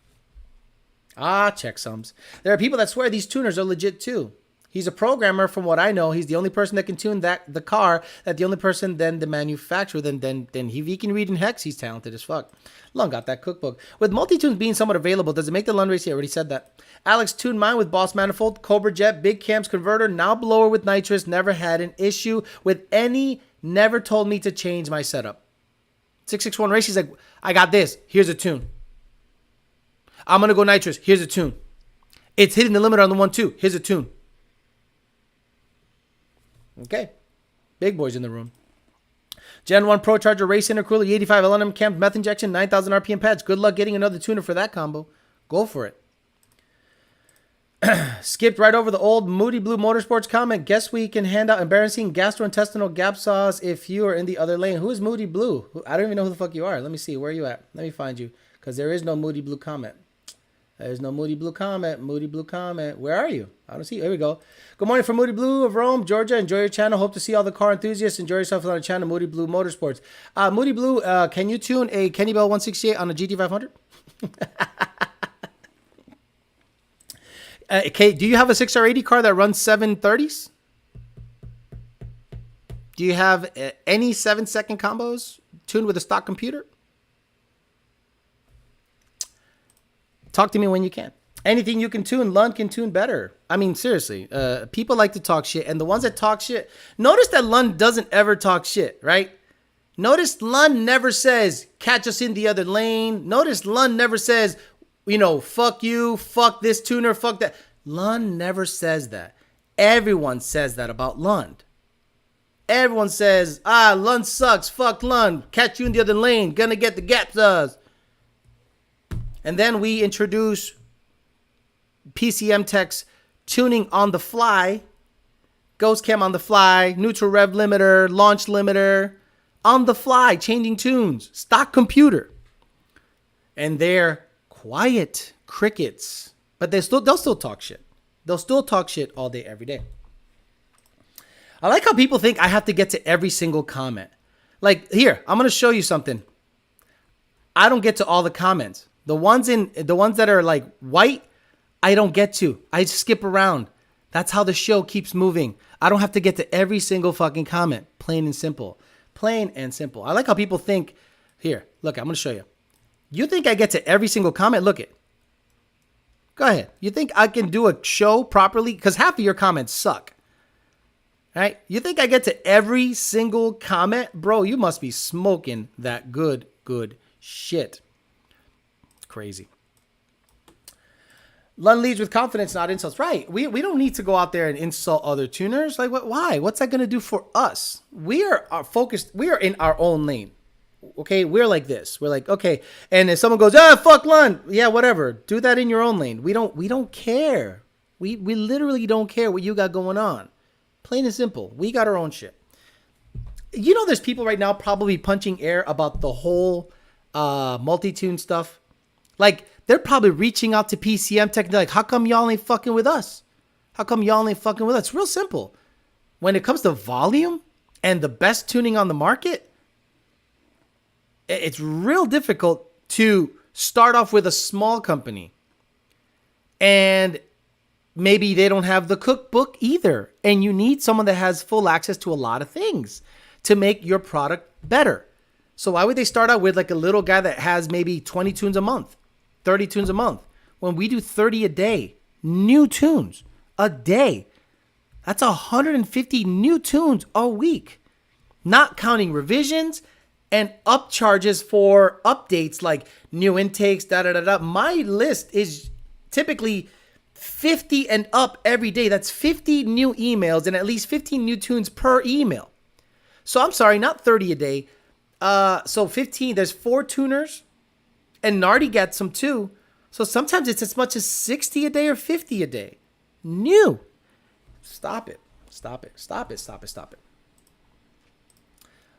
Checksums. There are people that swear these tuners are legit too. He's a programmer, from what I know. He's the only person that can tune the car. That the only person, then the manufacturer, then he can read in hex. He's talented as fuck. Lund got that cookbook. With multi-tunes being somewhat available, does it make the Lund race? He already said that. Alex tuned mine with Boss Manifold, Cobra Jet, Big Cams converter, now blower with nitrous. Never had an issue with any. Never told me to change my setup. 661 race. He's like, I got this. Here's a tune. I'm gonna go nitrous. Here's a tune. It's hitting the limiter on the 1-2. Here's a tune. Okay. Big boys in the room. Gen 1 Pro Charger Race Intercooler, 85 LNM Cam Meth Injection, 9,000 RPM pads. Good luck getting another tuner for that combo. Go for it. Skipped right over the old Moody Blue Motorsports comment. Guess we can hand out embarrassing gastrointestinal gap saws if you are in the other lane. Who is Moody Blue? I don't even know who the fuck you are. Let me see. Where are you at? Let me find you. Because there is no Moody Blue comment. There's no Moody Blue comment. Moody Blue comment. Where are you? I don't see you. Here we go. Good morning from Moody Blue of Rome, Georgia. Enjoy your channel. Hope to see all the car enthusiasts. Enjoy yourself on our channel, Moody Blue Motorsports. Moody Blue, can you tune a Kenny Bell 168 on a GT500? Okay, do you have a 6R80 car that runs 730s? Do you have any 7-second combos tuned with a stock computer? Talk to me when you can. Anything you can tune, Lund can tune better. I mean, seriously, people like to talk shit. And the ones that talk shit, notice that Lund doesn't ever talk shit, right? Notice Lund never says, catch us in the other lane. Notice Lund never says, fuck you, fuck this tuner, fuck that. Lund never says that. Everyone says that about Lund. Everyone says, Lund sucks, fuck Lund, catch you in the other lane, gonna get the gaps us. And then we introduce PCM techs tuning on the fly, ghost cam on the fly, neutral rev limiter, launch limiter, on the fly, changing tunes, stock computer. And they're quiet crickets, but they'll still talk shit. They'll still talk shit all day, every day. I like how people think I have to get to every single comment. Like, here, I'm going to show you something. I don't get to all the comments. The ones that are like white, I don't get to. I skip around. That's how the show keeps moving. I don't have to get to every single fucking comment. Plain and simple. Plain and simple. I like how people think. Here, look, I'm going to show you. You think I get to every single comment? Look it. Go ahead. You think I can do a show properly? Because half of your comments suck. Right? You think I get to every single comment? Bro, you must be smoking that good shit. Crazy. Lund leads with confidence, not insults. Right. We don't need to go out there and insult other tuners. Like, why? What's that going to do for us? We are focused. We are in our own lane. Okay. We're like this. We're like, okay. And if someone goes, fuck Lund. Yeah, whatever. Do that in your own lane. We don't care. We literally don't care what you got going on. Plain and simple. We got our own shit. There's people right now probably punching air about the whole multi-tune stuff. Like, they're probably reaching out to PCM Tech. They're like, how come y'all ain't fucking with us? How come y'all ain't fucking with us? It's real simple. When it comes to volume and the best tuning on the market, it's real difficult to start off with a small company. And maybe they don't have the cookbook either. And you need someone that has full access to a lot of things to make your product better. So why would they start out with like a little guy that has maybe 20 tunes a month, 30 tunes a month, when we do 30 a day, new tunes a day? That's 150 new tunes a week, not counting revisions and upcharges for updates like new intakes, My list is typically 50 and up every day. That's 50 new emails and at least 15 new tunes per email. So I'm sorry, not 30 a day. So 15, there's 4 tuners and Nardi gets them too. So sometimes it's as much as 60 a day or 50 a day. New. Stop it.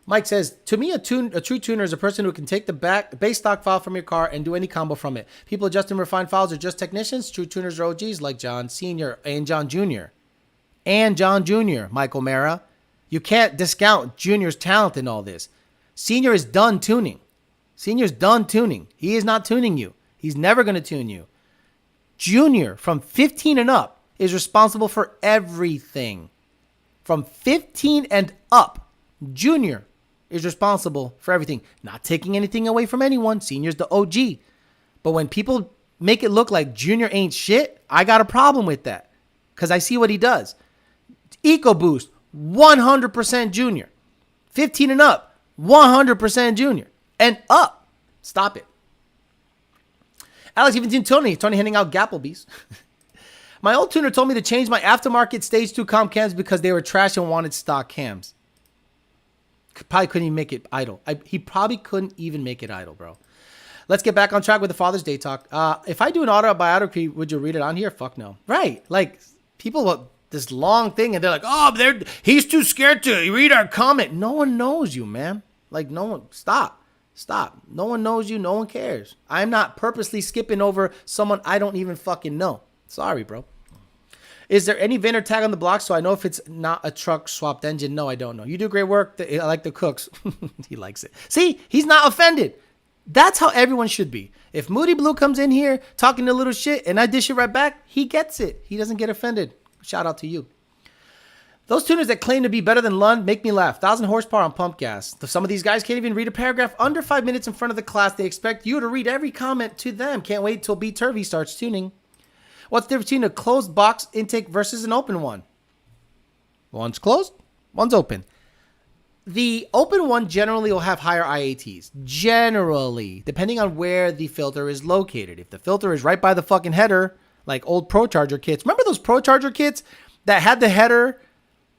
Mike says, to me, a true tuner is a person who can take the base stock file from your car and do any combo from it. People adjusting refined files are just technicians. True tuners are OGs like John Sr. and John Jr. Michael Mara. You can't discount Junior's talent in all this. Senior is done tuning. Senior's done tuning. He is not tuning you. He's never going to tune you. Junior from 15 and up is responsible for everything. From 15 and up, junior is responsible for everything. Not taking anything away from anyone. Senior's the OG. But when people make it look like junior ain't shit, I got a problem with that. Because I see what he does. EcoBoost, 100% junior. 15 and up, 100% junior. And up. Stop it. Alex, even seen Tony handing out Gapplebees. My old tuner told me to change my aftermarket stage 2 comp cams because they were trash and wanted stock cams. Probably couldn't even make it idle. He probably couldn't even make it idle, bro. Let's get back on track with the Father's Day talk. If I do an autobiography, would you read it on here? Fuck no. Right. Like, people, this long thing, and they're like, oh, he's too scared to read our comment. No one knows you, man. Like, no one. Stop. No one knows you. No one cares. I'm not purposely skipping over someone I don't even fucking know. Sorry, bro. Is there any vendor tag on the block so I know if it's not a truck swapped engine? No, I don't know. You do great work. I like the cooks. He likes it. See, he's not offended. That's how everyone should be. If Moody Blue comes in here talking a little shit and I dish it right back, he gets it. He doesn't get offended. Shout out to you. Those tuners that claim to be better than Lund make me laugh. 1,000 horsepower on pump gas. Some of these guys can't even read a paragraph under 5 minutes in front of the class. They expect you to read every comment to them. Can't wait till B Turvey starts tuning. What's the difference between a closed box intake versus an open one? One's closed, one's open. The open one generally will have higher IATs. Generally, depending on where the filter is located. If the filter is right by the fucking header, like old Pro Charger kits. Remember those Pro Charger kits that had the header,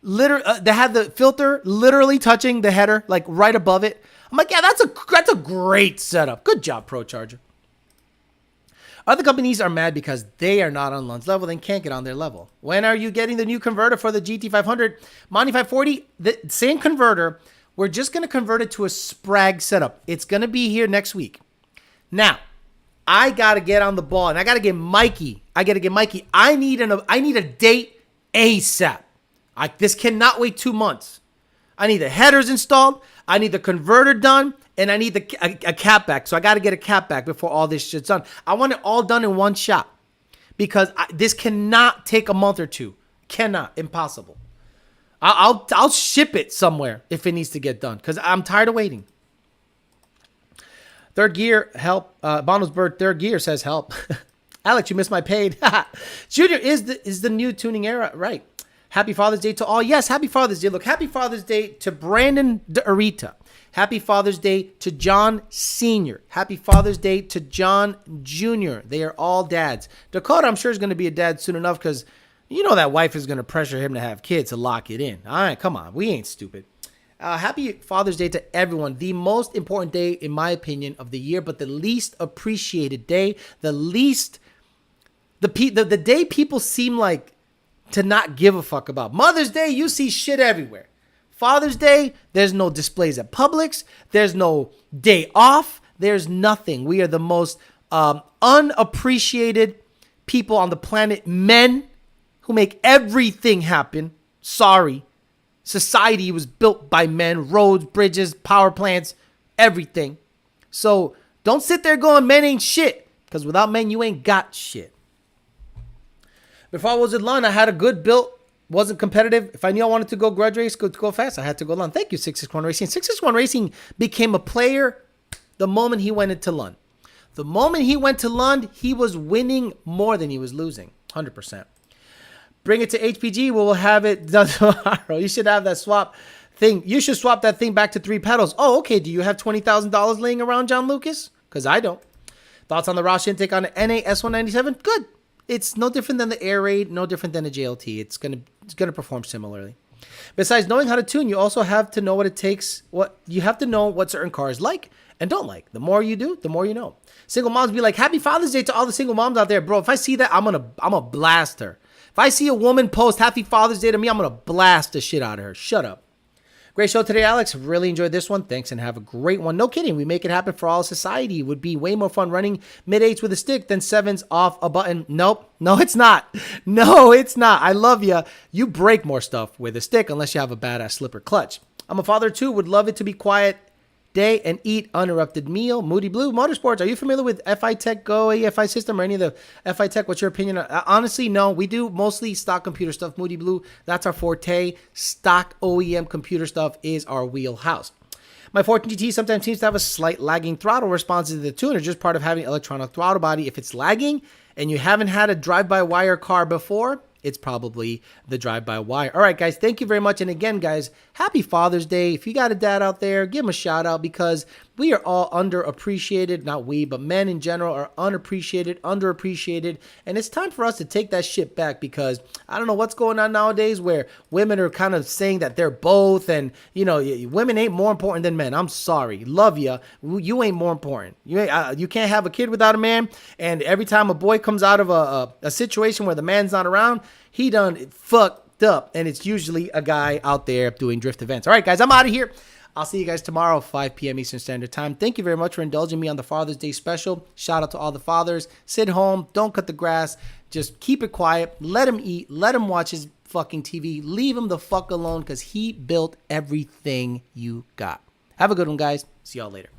that had the filter literally touching the header, like right above it? I'm like, yeah, that's a great setup. Good job, Pro Charger. Other companies are mad because they are not on Lund's level and can't get on their level. When are you getting the new converter for the GT500? Monty 540, the same converter. We're just going to convert it to a Sprag setup. It's going to be here next week. Now, I got to get on the ball and I got to get Mikey. I need a date ASAP. This cannot wait 2 months. I need the headers installed. I need the converter done. And I need a cap back. So I got to get a cap back before all this shit's done. I want it all done in one shot. Because this cannot take a month or two. Cannot. Impossible. I'll ship it somewhere if it needs to get done. Because I'm tired of waiting. Third gear, help. Bono's Bird, third gear says help. Alex, you missed my paid. Junior is the new tuning era. Right. Happy Father's Day to all. Yes, happy Father's Day. Look, happy Father's Day to Brandon DeArita. Happy Father's Day to John Sr. Happy Father's Day to John Jr. They are all dads. Dakota, I'm sure, is going to be a dad soon enough because you know that wife is going to pressure him to have kids to lock it in. All right, come on. We ain't stupid. Happy Father's Day to everyone. The most important day, in my opinion, of the year, but the least appreciated day. The day people seem like to not give a fuck about. Mother's Day, you see shit everywhere. Father's Day, there's no displays at Publix. There's no day off. There's nothing. We are the most unappreciated people on the planet. Men who make everything happen. Sorry. Society was built by men. Roads, bridges, power plants, everything. So don't sit there going, men ain't shit. Because without men, you ain't got shit. Before I was at Lund, I had a good built. Wasn't competitive. If I knew I wanted to go grudge race, go fast, I had to go Lund. Thank you, 661 Racing. 661 Racing became a player the moment he went into Lund. The moment he went to Lund, he was winning more than he was losing. 100%. Bring it to HPG. We'll have it done tomorrow. You should have that swap thing. You should swap that thing back to 3 pedals. Oh, okay. Do you have $20,000 laying around, John Lucas? Because I don't. Thoughts on the Roush intake on the NA S197? Good. It's no different than the Air Raid, no different than a JLT. It's gonna perform similarly. Besides knowing how to tune, you also have to know what it takes. You have to know what certain cars like and don't like. The more you do, the more you know. Single moms be like, Happy Father's Day to all the single moms out there, bro. If I see that, I'm gonna blast her. If I see a woman post Happy Father's Day to me, I'm gonna blast the shit out of her. Shut up. Great show today, Alex. Really enjoyed this one. Thanks and have a great one. No kidding. We make it happen for all society. It would be way more fun running mid-8s with a stick than 7s off a button. Nope. No, it's not. No, it's not. I love you. You break more stuff with a stick unless you have a badass slipper clutch. I'm a father too. Would love it to be quiet day and eat uninterrupted meal. Moody Blue Motorsports, are you familiar with FI Tech Go EFI system or any of the FI Tech? What's your opinion? Honestly, no. We do mostly stock computer stuff. Moody Blue, that's our forte. Stock OEM computer stuff is our wheelhouse. My 14 GT sometimes seems to have a slight lagging throttle response to the tuner, just part of having electronic throttle body. If it's lagging and you haven't had a drive-by-wire car before, it's probably the drive-by-wire. All right, guys, thank you very much. And again, guys, happy Father's Day. If you got a dad out there, give him a shout out because we are all underappreciated. Not we, but men in general are unappreciated, underappreciated. And it's time for us to take that shit back because I don't know what's going on nowadays where women are kind of saying that they're both. And, you know, women ain't more important than men. I'm sorry. Love you. You ain't more important. You can't have a kid without a man. And every time a boy comes out of a situation where the man's not around, he done fucked up. And it's usually a guy out there doing drift events. All right, guys, I'm out of here. I'll see you guys tomorrow, 5 p.m. Eastern Standard Time. Thank you very much for indulging me on the Father's Day special. Shout out to all the fathers. Sit home. Don't cut the grass. Just keep it quiet. Let him eat. Let him watch his fucking TV. Leave him the fuck alone because he built everything you got. Have a good one, guys. See y'all later.